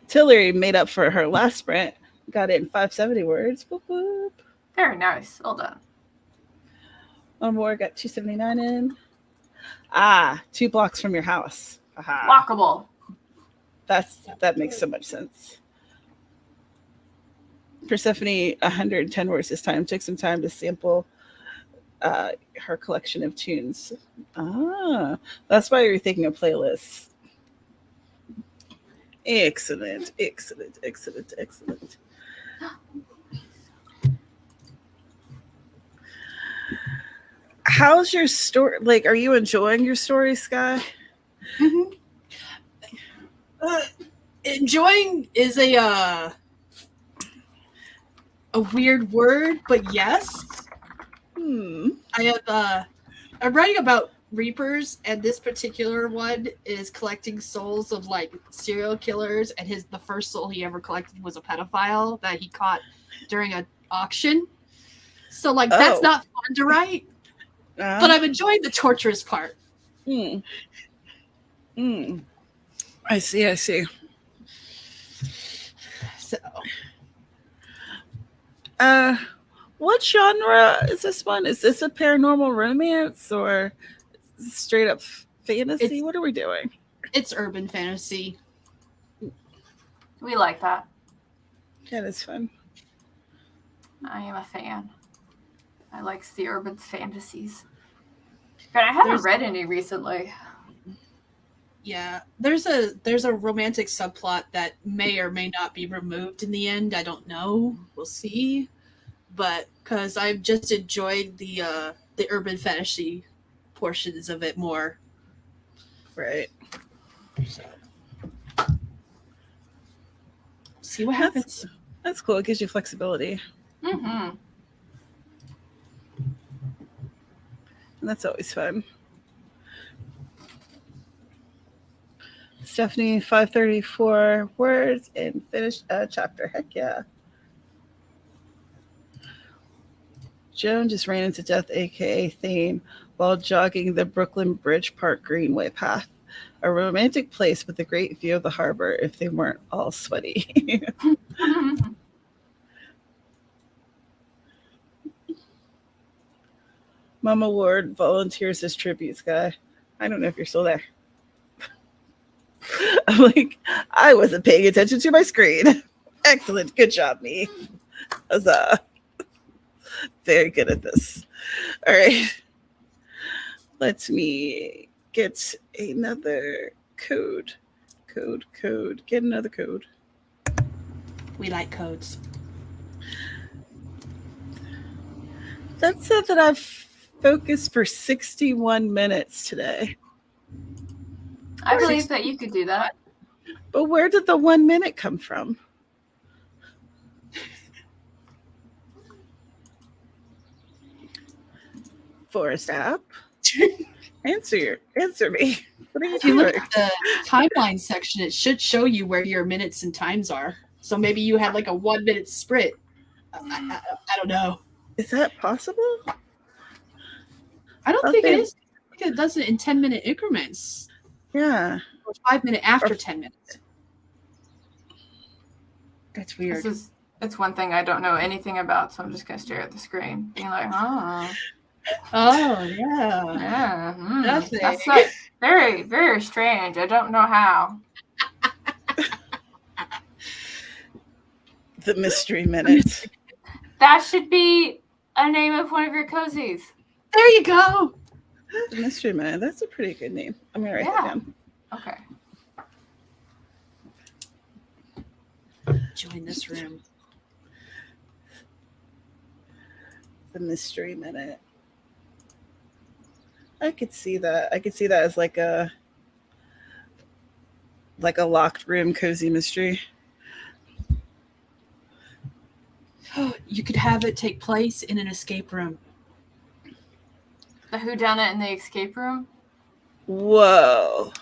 Tillery made up for her last sprint. Got it in 570 words. Boop, boop. Very nice. Well done. One more, got 279 in. 2 blocks from your house. Aha. Walkable. That makes so much sense. Persephone, 110 words this time. Took some time to sample her collection of tunes. That's why you're thinking of playlists. Excellent. How's your story? Like, are you enjoying your story, Sky? Mm-hmm. Enjoying is a weird word, but yes. I have I'm writing about reapers, and this particular one is collecting souls of like serial killers, and the first soul he ever collected was a pedophile that he caught during an auction. So like that's not fun to write, but I'm enjoying the torturous part. I see. So what genre is this one? Is this a paranormal romance or straight up fantasy? What are we doing? It's urban fantasy. We like that. That is fun. I am a fan. I like the urban fantasies. But I haven't read any recently. Yeah, there's a romantic subplot that may or may not be removed in the end. I don't know. We'll see. But because I've just enjoyed the urban fantasy portions of it more. Right. So, see what happens. That's cool. It gives you flexibility. Mm-hmm. And that's always fun. Stephanie, 534 words and finished a chapter. Heck yeah. Joan just ran into death, aka Thane, while jogging the Brooklyn Bridge Park Greenway path. A romantic place with a great view of the harbor if they weren't all sweaty. Mama Ward volunteers as tributes guy. I don't know if you're still there. I'm like, I wasn't paying attention to my screen. Excellent. Good job, me. Huzzah. Very good at this. All right. Let me get another code. Code. Get another code. We like codes. That said that I've focused for 61 minutes today. I believe that you could do that. But where did the 1 minute come from? Forest app. Answer me. What are you If you look doing? at the timeline section, it should show you where your minutes and times are. So maybe you had like a 1 minute sprint. I don't know. Is that possible? I don't think it is. I think it does it in 10-minute increments. Yeah. Or 5 minute after 10 minutes. That's weird. It's one thing I don't know anything about, so I'm just gonna stare at the screen, being like, oh. Oh yeah. Yeah. Nothing. That's like very, very strange. I don't know how. The mystery minute. That should be a name of one of your cozies. There you go. The mystery minute. That's a pretty good name. I'm gonna write that down. Okay. Join this room. The mystery minute. I could see that. I could see that as like a locked room cozy mystery. You could have it take place in an escape room. The whodunit in the escape room? Whoa.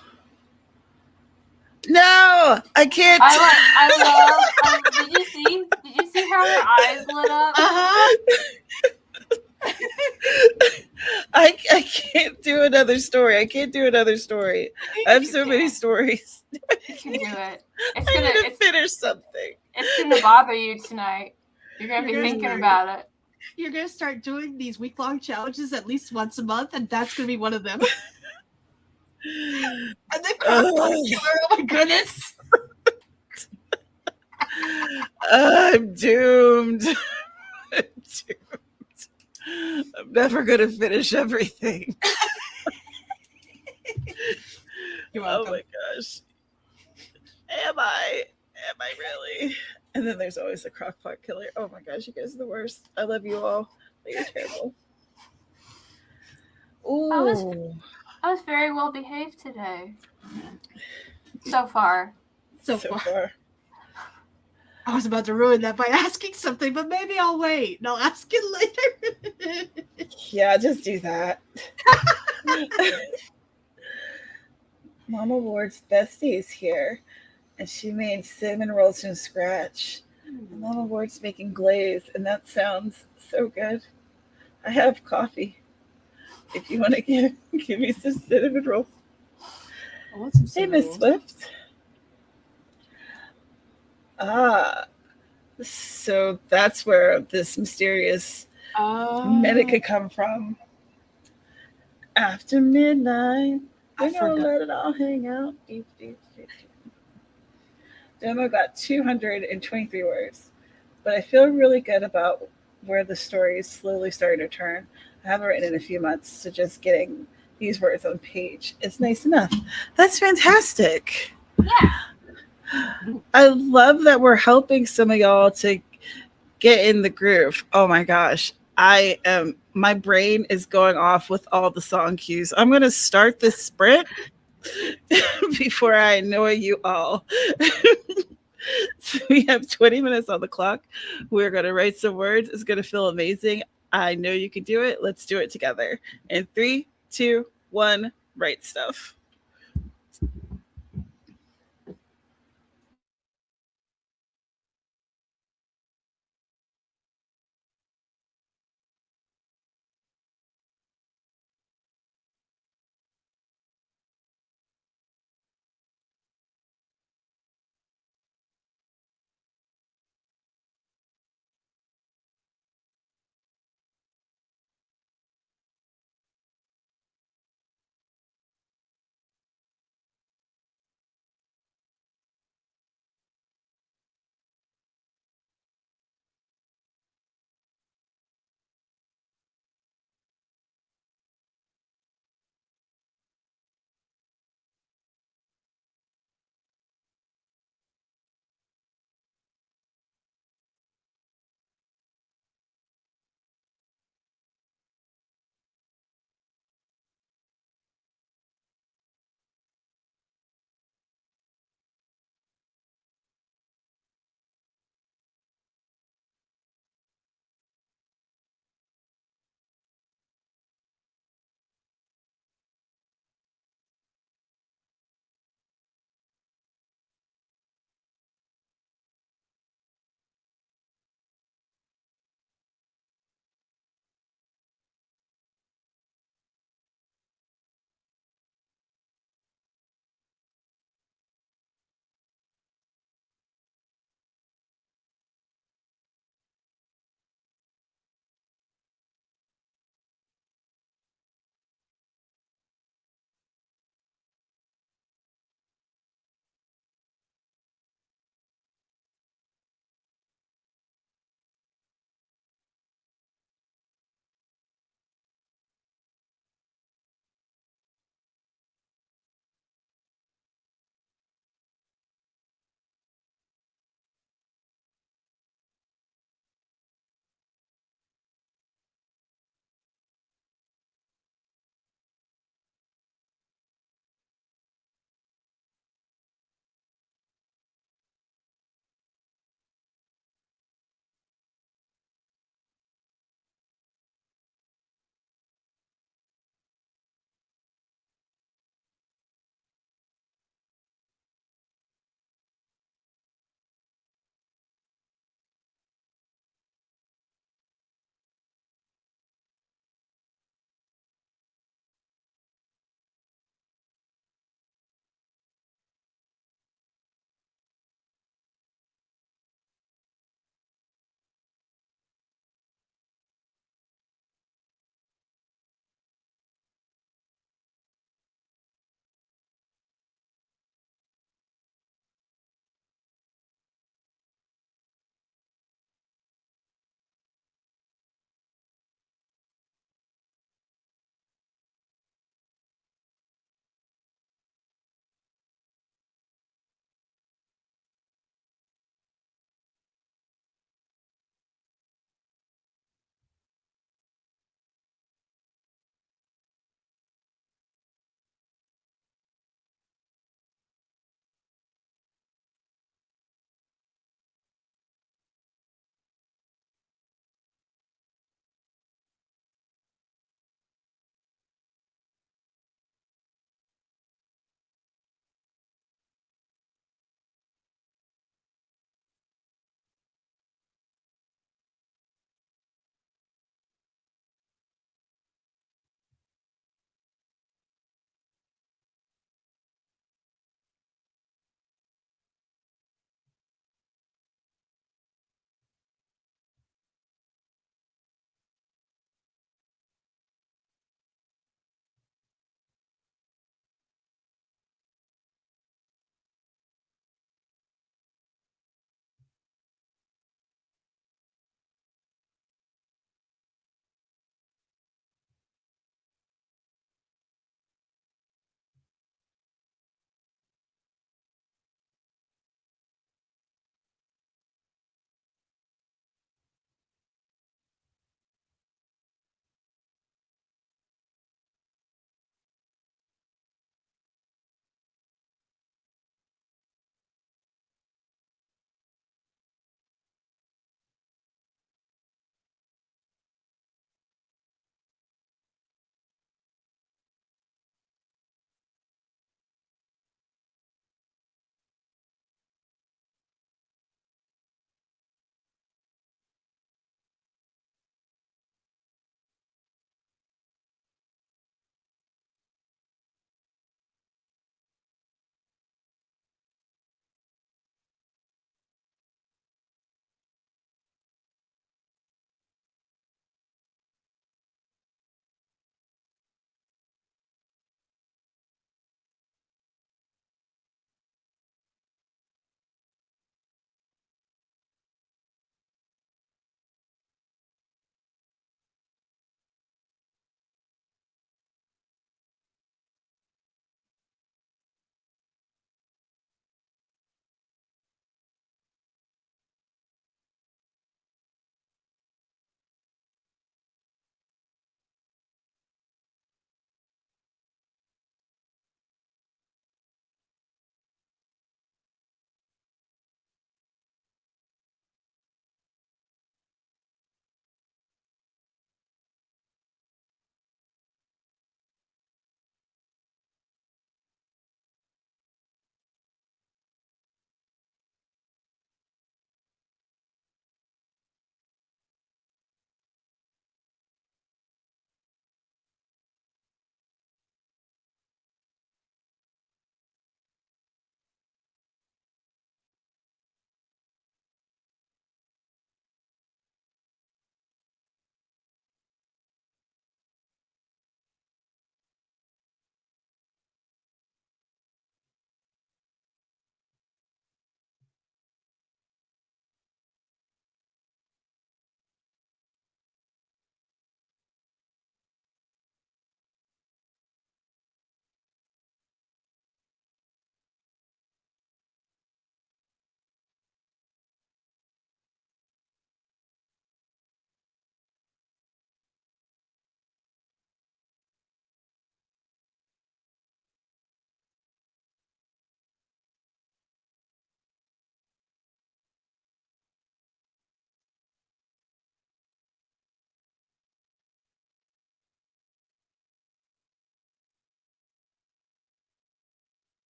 No, I can't. I love. Did you see how her eyes lit up? I can't do another story. I can't do another story. I have so many stories. You can do it. I need to finish something. It's gonna bother you tonight. You're gonna be thinking about it. You're gonna start doing these week-long challenges at least once a month, and that's gonna be one of them. And then oh my goodness. I'm doomed. I'm never gonna finish everything. You're welcome. Oh my gosh. Am I really? And then there's always the crockpot killer. Oh my gosh, you guys are the worst. I love you all, but you're terrible. Ooh. I was very well behaved today. So far. So far. I was about to ruin that by asking something, but maybe I'll wait and I'll ask it later. Yeah, just do that. Mama Ward's bestie is here, and she made cinnamon rolls from scratch. And Mama Ward's making glaze, and that sounds so good. I have coffee. If you want to give me some cinnamon rolls. I want some cinnamon Miss Swift. So that's where this mysterious minute could come from. After midnight, we're gonna let it all hang out. Demo got 223 words, but I feel really good about where the story is slowly starting to turn. I haven't written in a few months, so just getting use words on page is nice enough. That's fantastic. Yeah. I love that we're helping some of y'all to get in the groove. Oh my gosh. My brain is going off with all the song cues. I'm going to start this sprint before I annoy you all. So we have 20 minutes on the clock. We're going to write some words. It's going to feel amazing. I know you can do it. Let's do it together. In three, two, one, write stuff.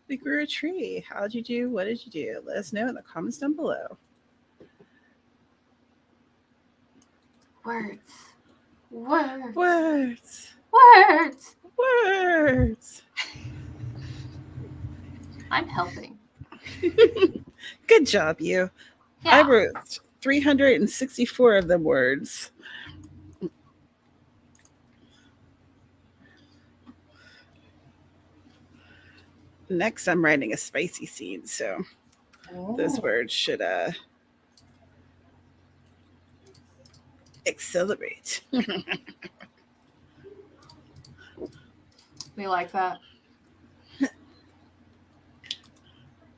We grew a tree. How'd you do? What did you do? Let us know in the comments down below. Words. Words. Words. Words. Words. I'm helping. Good job, you. Yeah. I wrote 364 of them words. Next, I'm writing a spicy scene, so those words should accelerate. We like that.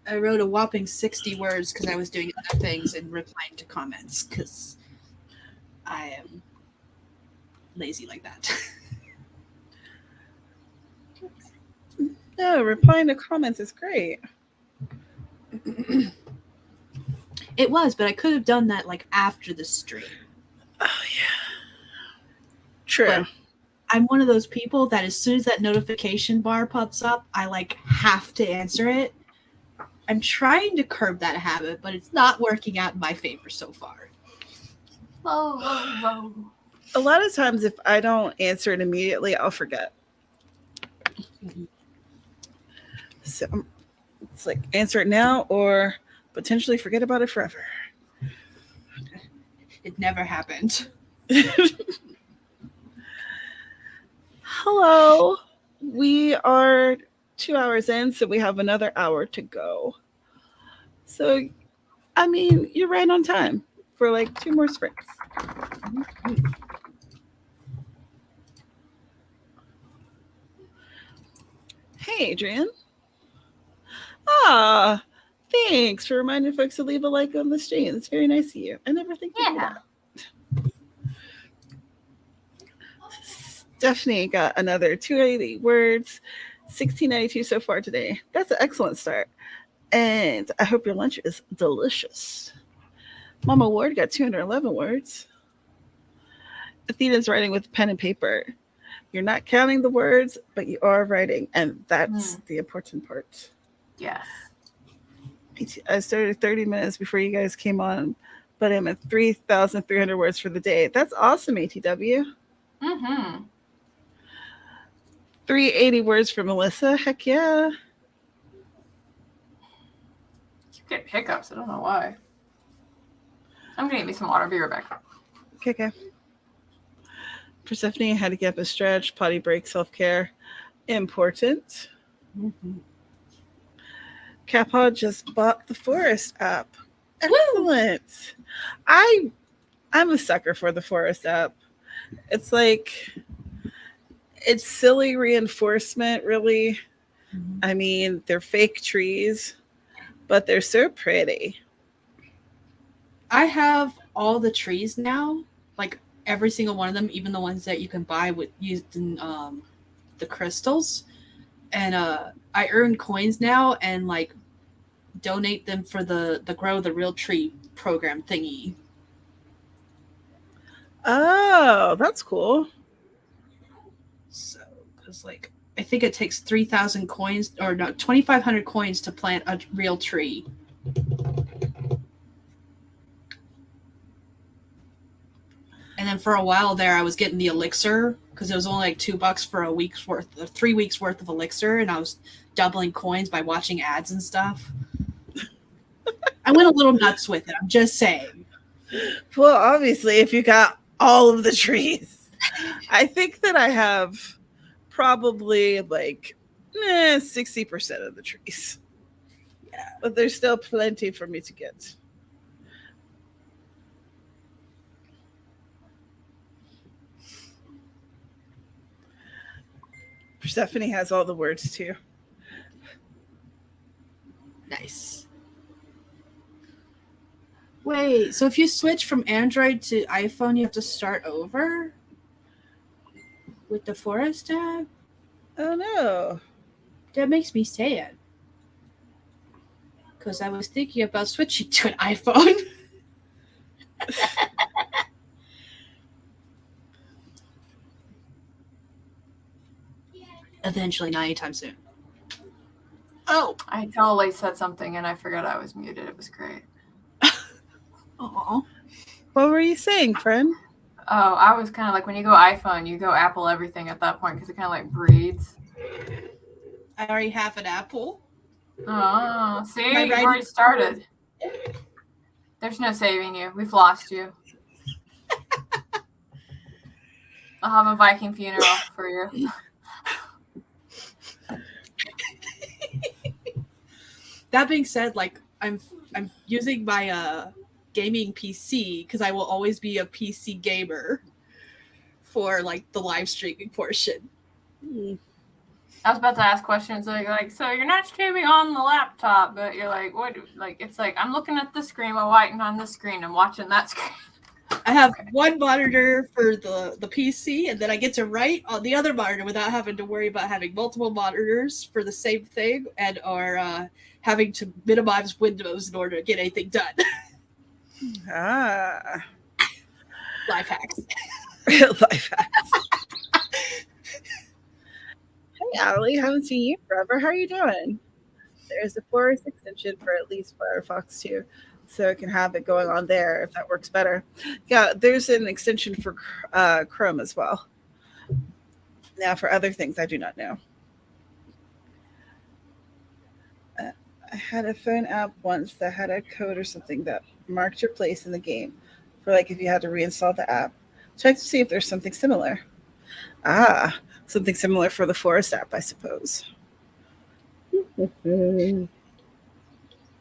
I wrote a whopping 60 words because I was doing other things and replying to comments because I am lazy like that. No, replying to comments is great. It was, but I could have done that like after the stream. Oh, yeah. True. But I'm one of those people that as soon as that notification bar pops up, I like have to answer it. I'm trying to curb that habit, but it's not working out in my favor so far. Whoa. A lot of times, if I don't answer it immediately, I'll forget. So it's like answer it now or potentially forget about it forever. It never happened. Hello. We are 2 hours in, so we have another hour to go. So, I mean, you're right on time for like 2 more sprints. Hey, Adrian. Ah, thanks for reminding folks to leave a like on the stream. It's very nice of you. I never think to do that. Stephanie got another 280 words, 1692 so far today. That's an excellent start. And I hope your lunch is delicious. Mama Ward got 211 words. Athena's writing with pen and paper. You're not counting the words, but you are writing. And that's the important part. Yes. I started 30 minutes before you guys came on, but I'm at 3,300 words for the day. That's awesome, ATW. Mm-hmm. 380 words for Melissa. Heck yeah. Keep getting hiccups. I don't know why. I'm gonna get me some water. Be right back. Okay. Persephone had to get up a stretch, potty break, self-care. Important. Mm-hmm. Kappa just bought the Forest app. Excellent. I'm a sucker for the Forest app. It's like it's silly reinforcement, really. Mm-hmm. I mean, they're fake trees, but they're so pretty. I have all the trees now, like every single one of them, even the ones that you can buy with using the crystals. And I earn coins now and like donate them for the Grow the Real Tree program thingy. Oh, that's cool. So, because like I think it takes 3,000 coins or no 2,500 coins to plant a real tree. And then for a while there, I was getting the elixir because it was only like $2 for a week's worth, 3 weeks worth of elixir, and I was doubling coins by watching ads and stuff. I went a little nuts with it. I'm just saying. Well, obviously, if you got all of the trees, I think that I have probably like 60% of the trees. Yeah, but there's still plenty for me to get. Persephone has all the words too. Nice. Wait, so if you switch from Android to iPhone, you have to start over with the Forest tab? Oh no. That makes me sad. Because I was thinking about switching to an iPhone. Eventually, not anytime soon. Oh. I totally said something and I forgot I was muted. It was great. Aw. What were you saying, friend? Oh, I was kind of like, when you go iPhone, you go Apple everything at that point because it kind of like breeds. I already have an Apple. Oh, see? My You've writing- already started. There's no saving you. We've lost you. I'll have a Viking funeral for you. That being said, like I'm using my gaming PC because I will always be a PC gamer for like the live streaming portion. I was about to ask questions like, so you're not streaming on the laptop, but you're like, what? Like, it's like I'm looking at the screen while writing on the screen and watching that screen. I have one monitor for the PC, and then I get to write on the other monitor without having to worry about having multiple monitors for the same thing, and or having to minimize windows in order to get anything done. Ah. Life hacks. Real life hacks. Hey, Allie, haven't seen you forever. How are you doing? There's a Forest extension for at least Firefox 2, so I can have it going on there if that works better. Yeah, there's an extension for Chrome as well. Now, for other things, I do not know. I had a phone app once that had a code or something that marked your place in the game for like if you had to reinstall the app. Check to see if there's something similar. Ah, something similar for the Forest app, I suppose.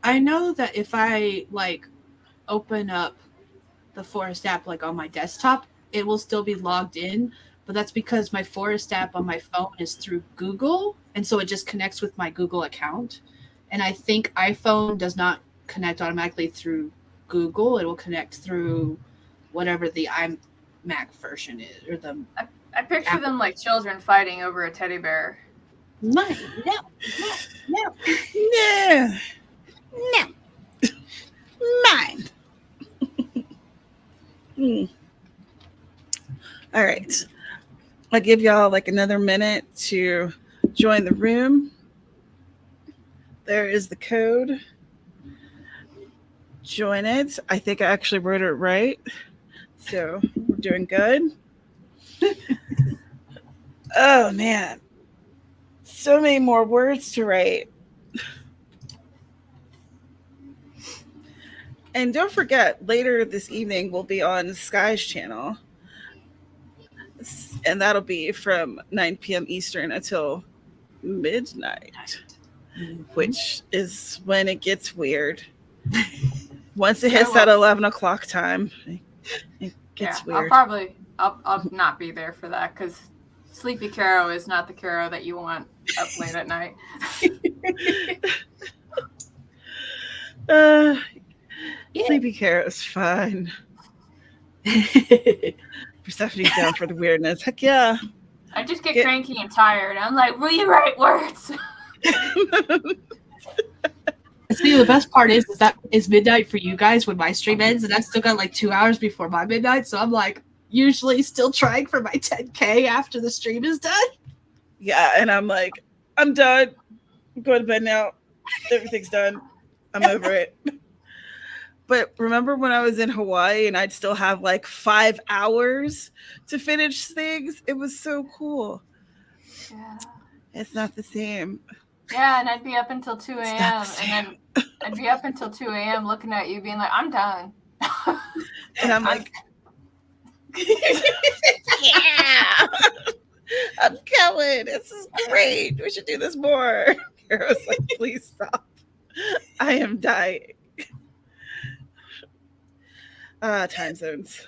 I know that if I like open up the Forest app like on my desktop, it will still be logged in, but that's because my Forest app on my phone is through Google, and so it just connects with my Google account. And I think iPhone does not connect automatically through Google. It will connect through whatever the iMac version is, or the I picture them like children fighting over a teddy bear. mine. No. Mine. All right. I'll give y'all like another minute to join the room. There is the code. Join it. I think I actually wrote it right. So we're doing good. Oh, man. So many more words to write. And don't forget, later this evening, we'll be on Sky's channel. And that'll be from 9 p.m. Eastern until midnight, which is when it gets weird. Once it hits that 11 o'clock time, it gets weird. I'll not be there for that because Sleepy Carrow is not the Carrow that you want up late at night. Sleepy Carrow's fine. Persephone's down for the weirdness. Heck yeah. I just get cranky and tired. I'm like, rewrite words. See, the best part is that it's midnight for you guys when my stream ends, and I've still got like 2 hours before my midnight, so I'm like usually still trying for my 10K after the stream is done. Yeah, and I'm like, I'm done. I'm going to bed now. Everything's done. I'm over it. But remember when I was in Hawaii and I'd still have like 5 hours to finish things? It was so cool. Yeah. It's not the same. Yeah, and I'd be up until 2 a.m. And then I'd be up until 2 a.m. looking at you being like, I'm done. And I'm like, yeah, I'm going. This is great. We should do this more. Carrow's like, please stop. I am dying. Time zones.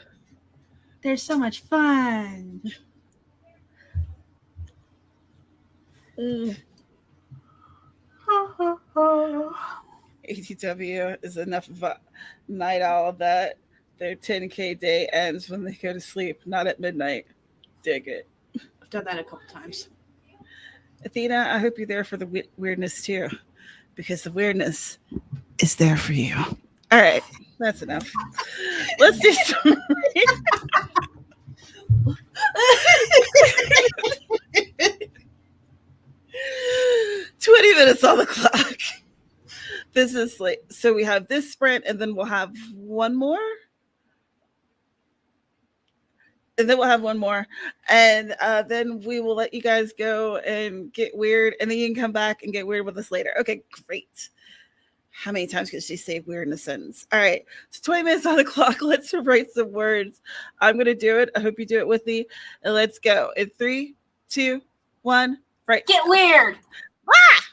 They're so much fun. ATW is enough of a night owl that their 10K day ends when they go to sleep, not at midnight. Dig it. I've done that a couple times. Athena, I hope you're there for the weirdness too, because the weirdness is there for you. All right, that's enough. Let's do some. 20 minutes on the clock. This is like, so we have this sprint, and then we'll have one more. And then we'll have one more. And then we will let you guys go and get weird. And then you can come back and get weird with us later. Okay, great. How many times can she say weird in a sentence? All right. So 20 minutes on the clock. Let's write some words. I'm going to do it. I hope you do it with me. And let's go. In 3, 2, 1, right. Get weird. Ah!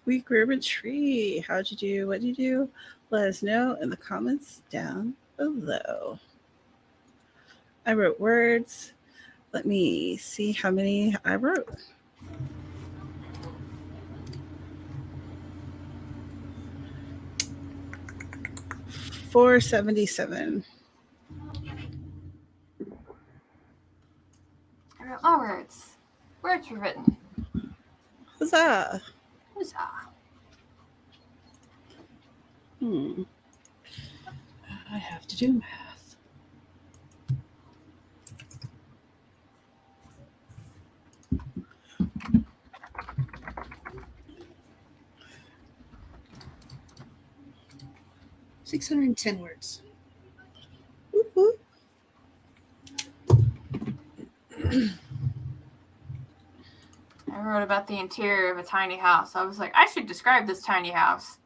Week Ribbon Tree. How'd you do? What did you do? Let us know in the comments down below. I wrote words. Let me see how many I wrote. $477. I wrote all words. Words were written. Huzzah! Huzzah. I have to do math. $610 words. Woo-hoo. I wrote about the interior of a tiny house. I was like, I should describe this tiny house.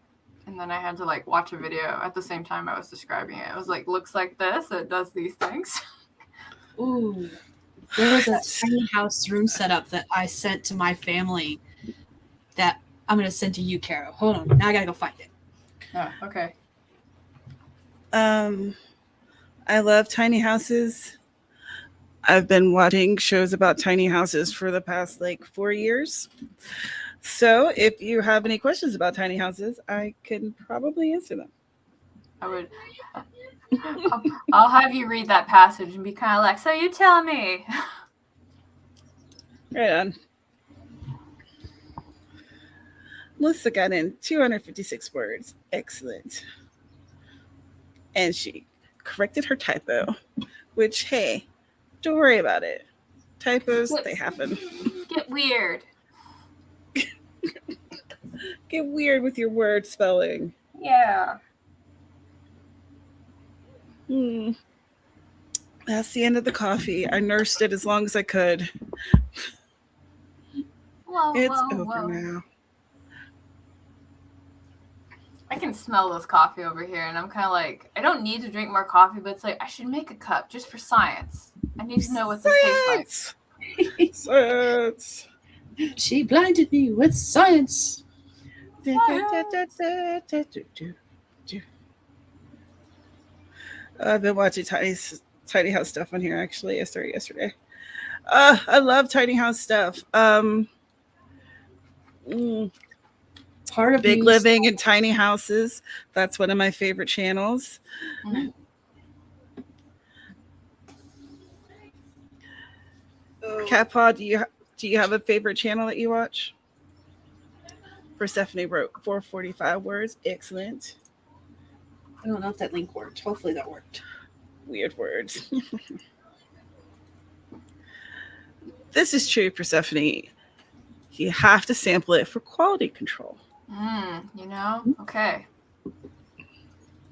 And then I had to like watch a video at the same time I was describing it. I was like, looks like this. It does these things. Ooh. There was a tiny house room setup that I sent to my family that I'm going to send to you, Carrow. Hold on. Now I got to go find it. Oh, okay. I love tiny houses. I've been watching shows about tiny houses for the past like 4 years. So if you have any questions about tiny houses, I can probably answer them. I would. I'll have you read that passage and be kind of like, so you tell me. Right on. Melissa got in 256 words. Excellent. And she corrected her typo, which, hey, don't worry about it. Typos, they happen. Get weird. Get weird with your word spelling. Yeah. That's the end of the coffee. I nursed it as long as I could. It's over now. I can smell this coffee over here, and I'm kind of like, I don't need to drink more coffee, but it's like, I should make a cup just for science. I need to know what this tastes like. Science. She blinded me with science. I've been watching tiny house stuff on here actually. I started yesterday. I love tiny house stuff. Part of Big Living in Tiny Houses. That's one of my favorite channels. Mm-hmm. Cat Paw, do you have a favorite channel that you watch? Persephone wrote 445 words. Excellent. I don't know if that link worked. Hopefully that worked. Weird words. This is true, Persephone. You have to sample it for quality control. Okay.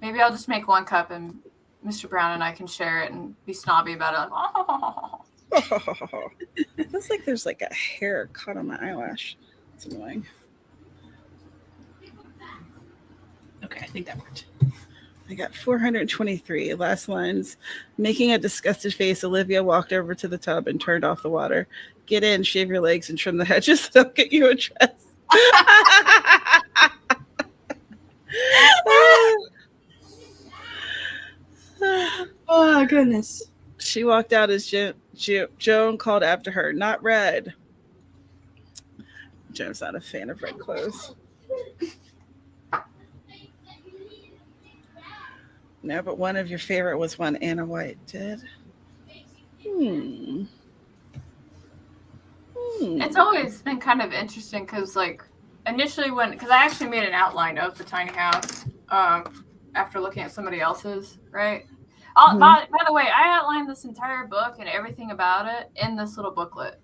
Maybe I'll just make one cup and Mr. Brown and I can share it and be snobby about it. Like, oh. It feels like there's like a hair caught on my eyelash. It's annoying. Okay, I think that worked. I got 423. Last lines. Making a disgusted face, Olivia walked over to the tub and turned off the water. Get in, shave your legs, and trim the hedges. They'll get you a dress. Oh, goodness. She walked out as Joan called after her. Not red. Joan's not a fan of red clothes. No, but one of your favorite was one Anna White did. It's always been kind of interesting because, like, initially because I actually made an outline of the tiny house after looking at somebody else's, right? By the way, I outlined this entire book and everything about it in this little booklet.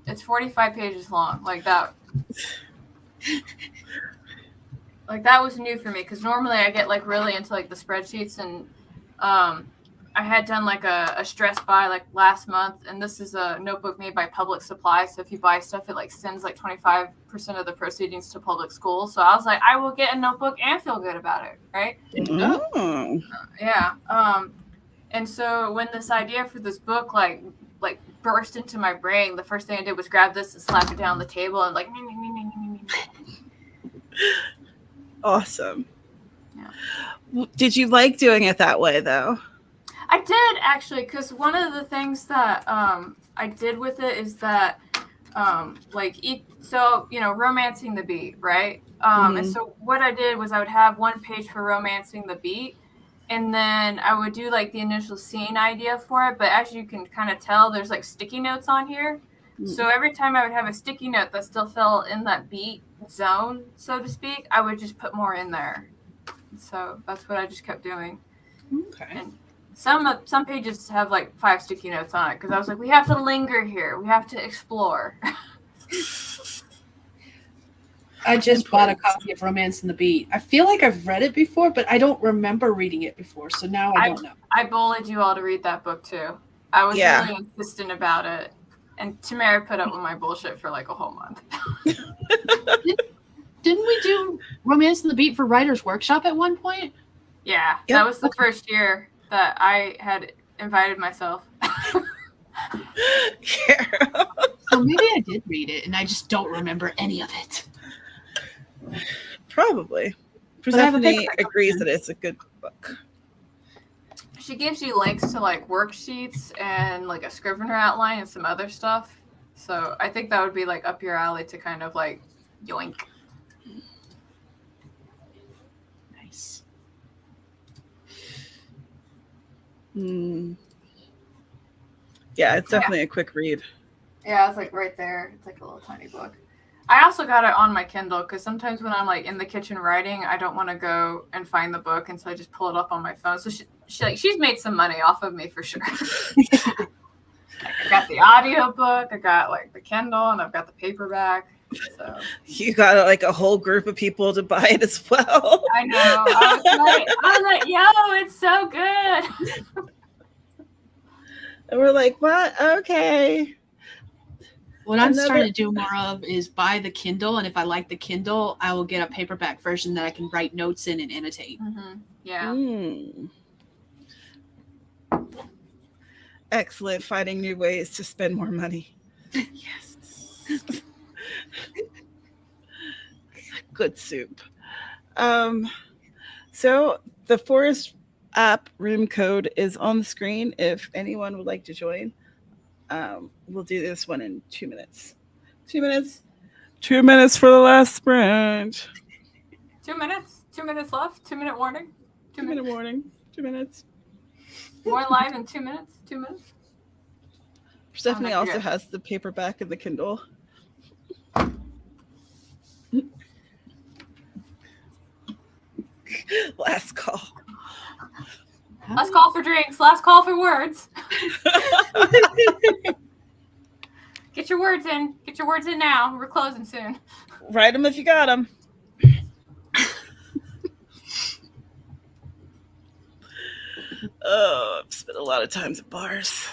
It's 45 pages long, like that. Like that was new for me because normally I get like really into like the spreadsheets, and I had done like a stress buy like last month, and this is a notebook made by Public Supply. So if you buy stuff, it like sends like 25% of the proceedings to public schools. So I was like, I will get a notebook and feel good about it, right? Oh. Yeah. And so when this idea for this book like burst into my brain, the first thing I did was grab this and slap it down on the table and like. Awesome. Yeah. Did you like doing it that way, though? I did actually, because one of the things that I did with it is that so romancing the beat, right? And so what I did was I would have one page for romancing the beat, and then I would do like the initial scene idea for it. But as you can kind of tell, there's like sticky notes on here. So every time I would have a sticky note that still fell in that beat zone, so to speak, I would just put more in there. So that's what I just kept doing. Okay. And some pages have like 5 sticky notes on it because I was like, we have to linger here. We have to explore. I just bought a copy of Romance in the Beat. I feel like I've read it before, but I don't remember reading it before, so now I don't know. I bullied you all to read that book too. I was really insistent about it. And Tamara put up with my bullshit for like a whole month. Didn't we do Romance in the Beat for Writer's Workshop at one point? Yeah, that was the first year that I had invited myself. Carrow. So maybe I did read it, and I just don't remember any of it. Probably. Persephone agrees that it's a good book. She gives you links to like worksheets and like a Scrivener outline and some other stuff. So I think that would be like up your alley to kind of like yoink. Nice. Yeah, it's definitely a quick read. Yeah, it's like right there. It's like a little tiny book. I also got it on my Kindle because sometimes when I'm like in the kitchen writing, I don't want to go and find the book, and so I just pull it up on my phone. So she's made some money off of me for sure. Like, I got the audio book, I got like the Kindle, and I've got the paperback. So You got like a whole group of people to buy it as well. I know. I was like, yo, it's so good. And we're like, what? Okay. What I'm starting to do more of is buy the Kindle, and if I like the Kindle, I will get a paperback version that I can write notes in and annotate. Mm-hmm. Yeah. Excellent. Finding new ways to spend more money. Yes. Good soup. So the Forest app room code is on the screen if anyone would like to join. We'll do this one in 2 minutes. 2 minutes. 2 minutes for the last sprint. 2 minutes. 2 minutes left. 2 minute warning. 2 minute warning. 2 minutes. More live in 2 minutes. 2 minutes. Stephanie also has the paperback and the Kindle. Last call. Last call for drinks. Last call for words. Get your words in. Get your words in now. We're closing soon. Write them if you got them. Oh, I've spent a lot of times at bars.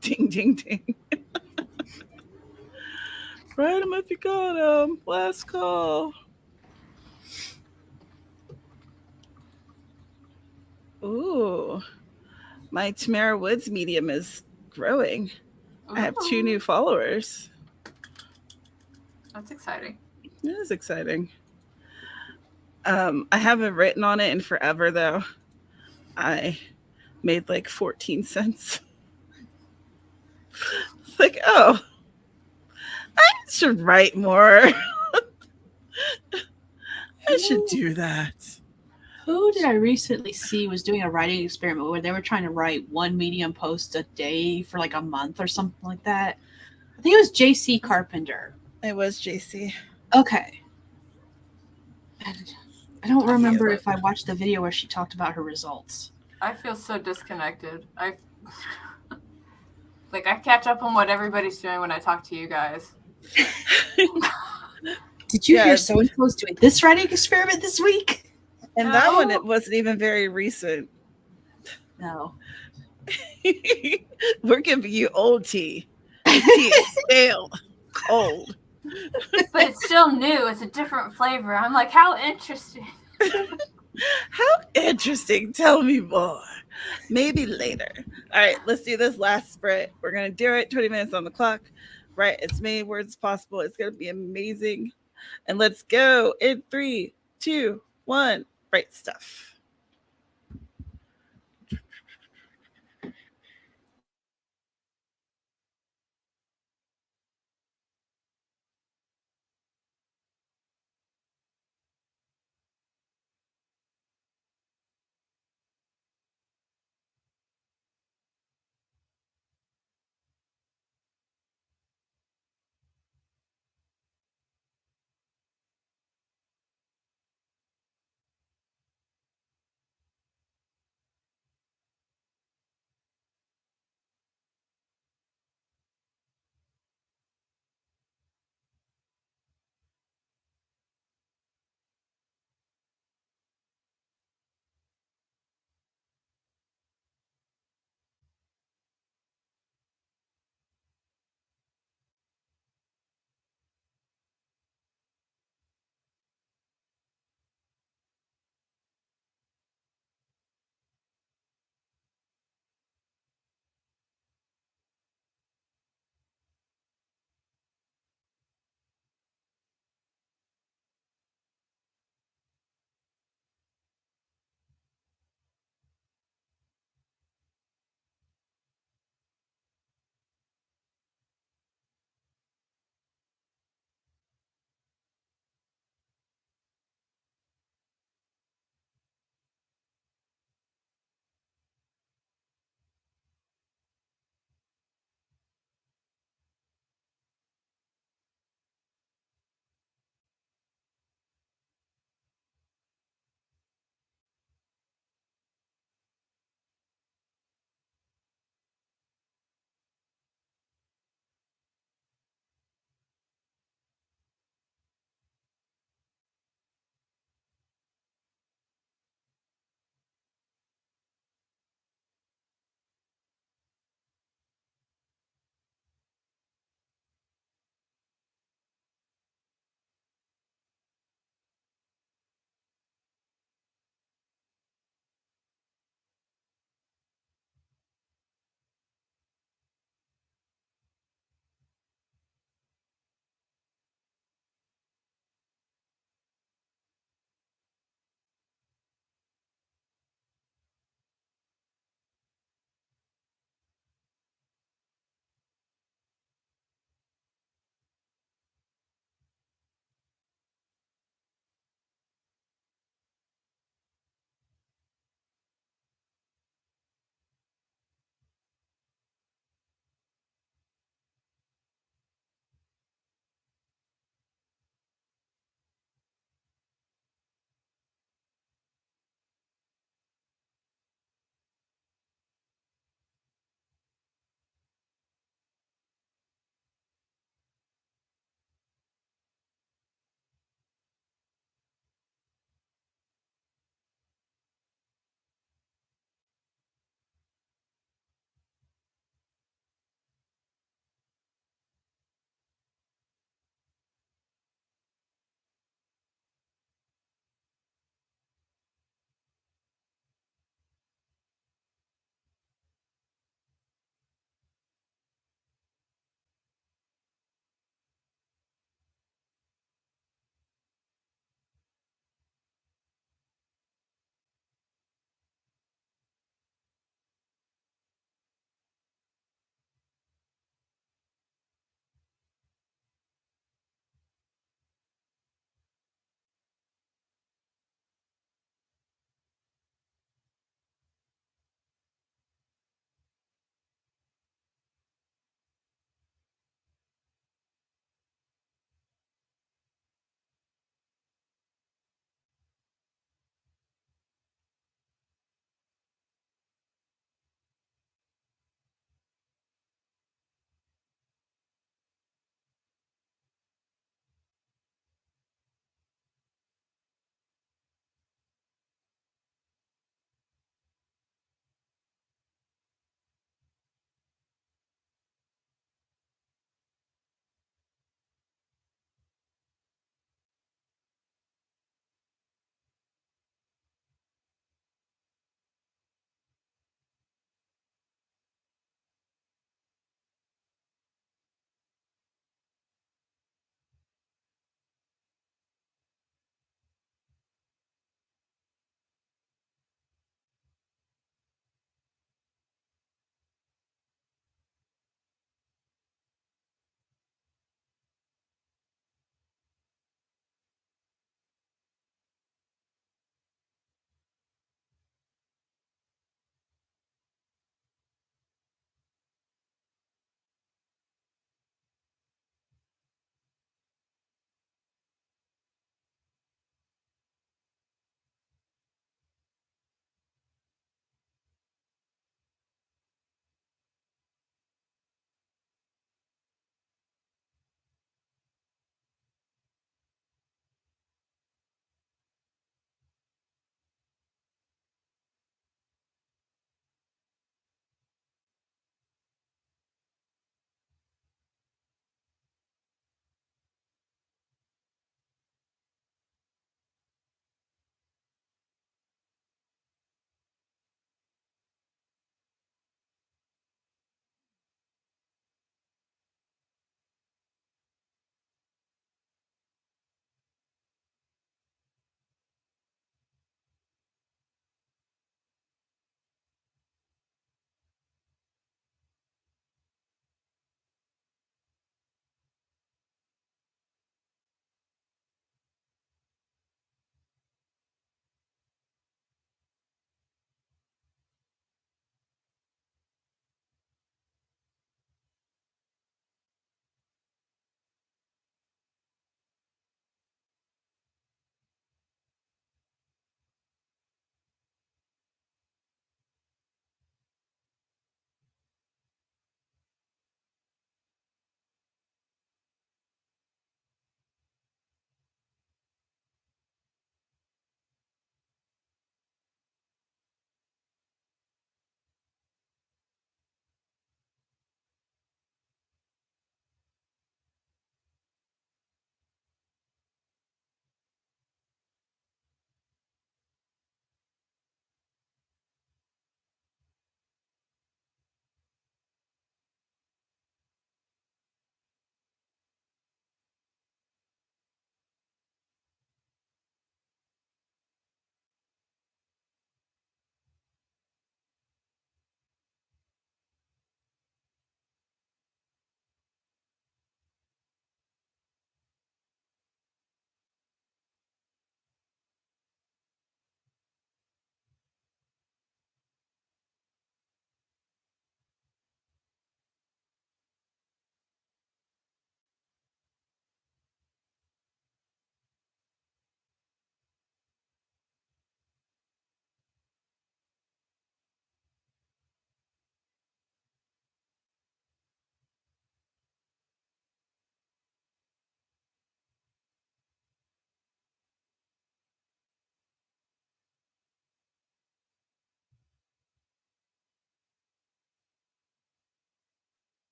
Ding, ding, ding. Write them if you got them. Last call. Ooh. My Tamara Woods medium is growing. I have 2 new followers. That's exciting. It is exciting. I haven't written on it in forever, though. I made like 14 cents. It's like, oh, I should write more. I should do that. Who did I recently see was doing a writing experiment where they were trying to write 1 Medium post a day for like a month or something like that? I think it was JC Carpenter. It was JC. Okay. I don't remember if I watched the video where she talked about her results. I feel so disconnected. I catch up on what everybody's doing when I talk to you guys. Did you hear so-and-so's doing this writing experiment this week? And that one, it wasn't even very recent. No. We're giving you old tea. The tea is stale, cold. But it's still new. It's a different flavor. I'm like, how interesting. How interesting. Tell me more. Maybe later. All right, let's do this last sprint. We're going to do it. 20 minutes on the clock. Right, as many words as possible. It's going to be amazing. And let's go in three, two, one. Right stuff.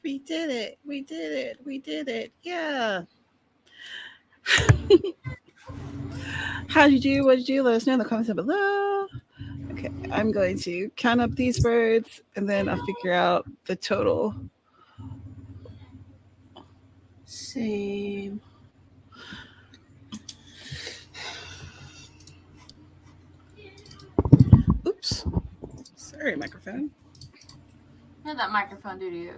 We did it. We did it. We did it. Yeah. How did you do? What did you do? Let us know in the comments down below. Okay, I'm going to count up these words and then I'll figure out the total. Same. Oops. Sorry, microphone. What did that microphone do to you?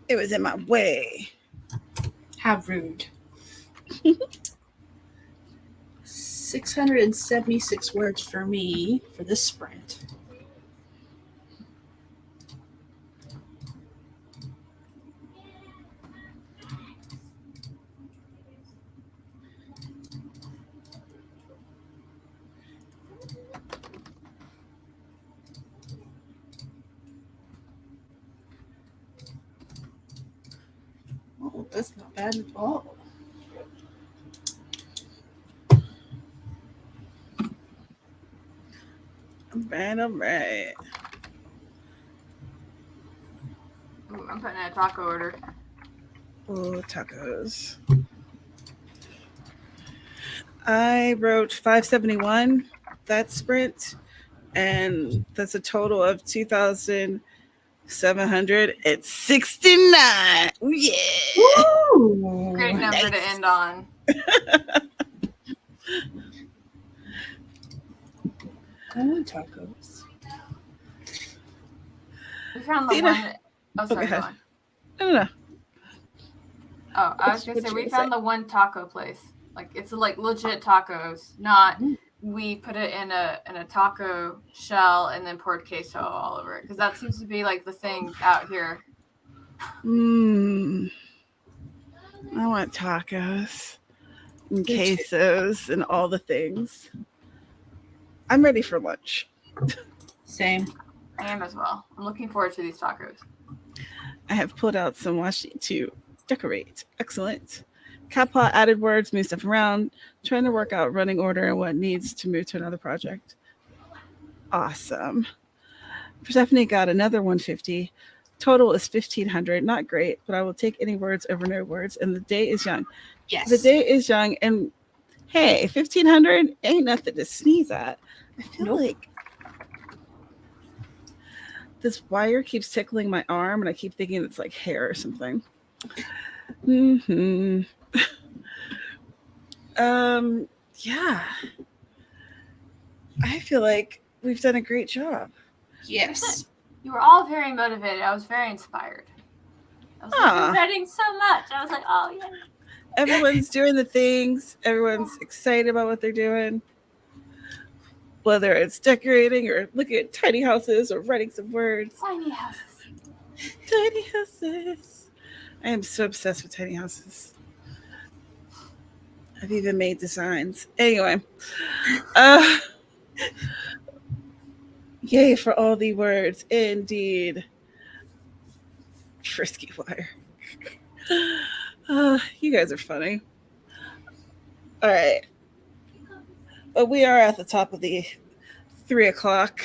It was in my way. How rude. 676 words for me for this sprint. Oh, that's not bad at all. All right. Ooh, I'm putting in a taco order. Oh, tacos. I wrote 571 that sprint, and that's a total of 2,769. Yeah. Ooh. Great number to end on. I want tacos. We found the Tina. one. Oh, sorry. go Go ahead. on. No. Oh, I was gonna say we found the one taco place. Like it's like legit tacos, not we put it in a taco shell and then poured queso all over it, because that seems to be like the thing out here. I want tacos and quesos and all the things. I'm ready for lunch. Same. I am as well. I'm looking forward to these tacos. I have pulled out some washi to decorate. Excellent. Catpaw added words, move stuff around, trying to work out running order and what needs to move to another project. Awesome. Persephone got another 150. Total is 1,500. Not great, but I will take any words over no words. And the day is young. Yes. The day is young. And hey, 1,500 ain't nothing to sneeze at. I feel like this wire keeps tickling my arm, and I keep thinking it's like hair or something. Yeah. I feel like we've done a great job. Yes. You were all very motivated. I was very inspired. I was like, you're writing so much. I was like, oh yeah. Everyone's doing the things. Everyone's excited about what they're doing. Whether it's decorating or looking at tiny houses or writing some words. Tiny houses. Tiny houses. I am so obsessed with tiny houses. I've even made designs. Anyway. Yay for all the words. Indeed. Frisky wire. You guys are funny. All right. But we are at the top of the 3 o'clock.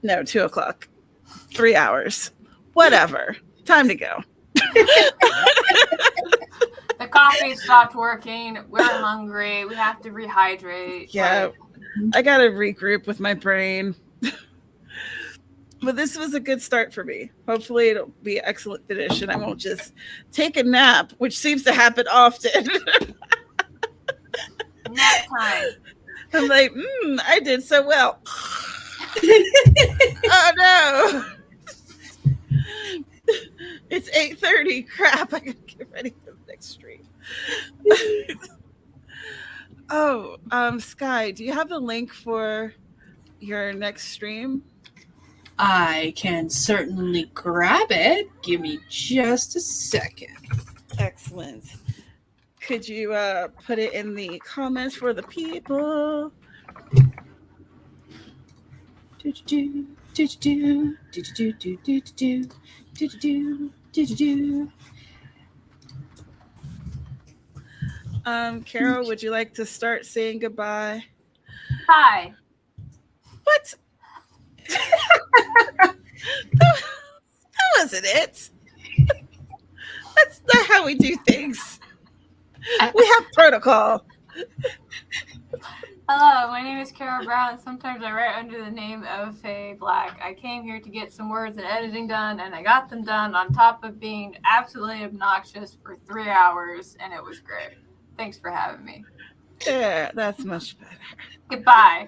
No, 2 o'clock. 3 hours. Whatever. Time to go. The coffee stopped working. We're hungry. We have to rehydrate. Yeah. I got to regroup with my brain. But this was a good start for me. Hopefully it'll be an excellent finish and I won't just take a nap, which seems to happen often. Nap time. I'm like, I did so well. Oh no. It's 8:30. Crap, I gotta get ready for the next stream. Sky, do you have a link for your next stream? I can certainly grab it. Give me just a second. Excellent. Could you put it in the comments for the people? Carol, would you like to start saying goodbye? Hi. What? That wasn't it. protocol. Hello, my name is Carrow Brown. Sometimes I write under the name of Faye Black. I came here to get some words and editing done, and I got them done on top of being absolutely obnoxious for 3 hours, and it was great. Thanks for having me. Yeah, that's much better. Goodbye.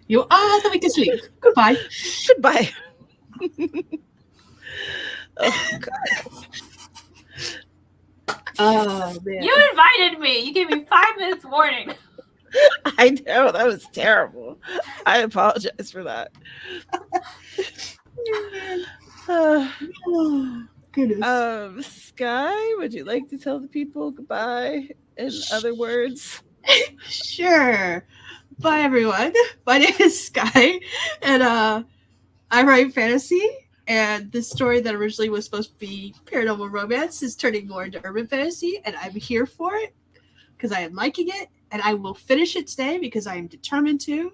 You all the way to sleep. Goodbye. Goodbye. Oh, God. Oh, man. You invited me. You gave me 5 minutes warning. I know, that was terrible. I apologize for that. Oh, goodness. Sky, would you like to tell the people goodbye in other words? Sure. Bye, everyone. My name is Sky, and I write fantasy. And the story that originally was supposed to be paranormal romance is turning more into urban fantasy, and I'm here for it because I am liking it, and I will finish it today because I am determined to.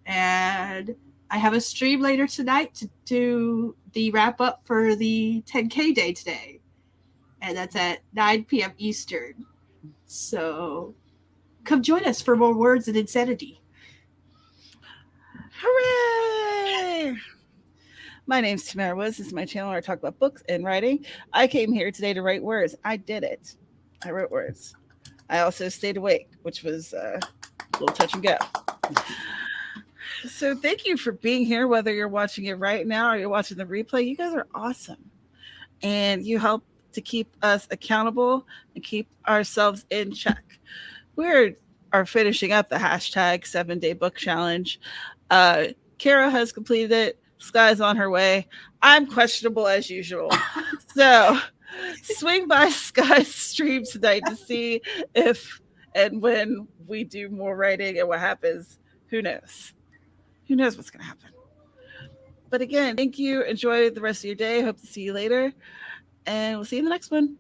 And I have a stream later tonight to do the wrap up for the 10K day today, and that's at 9 p.m. Eastern. So come join us for more words and insanity. Hooray! My name's Tamara Woods. This is my channel where I talk about books and writing. I came here today to write words. I did it. I wrote words. I also stayed awake, which was a little touch and go. So thank you for being here, whether you're watching it right now or you're watching the replay. You guys are awesome. And you help to keep us accountable and keep ourselves in check. We are finishing up the hashtag 7-Day Book Challenge. Kara has completed it. Sky's on her way. I'm questionable as usual. So swing by Sky's stream tonight to see if and when we do more writing and what happens. Who knows? Who knows what's going to happen? But again, thank you. Enjoy the rest of your day. Hope to see you later. And we'll see you in the next one.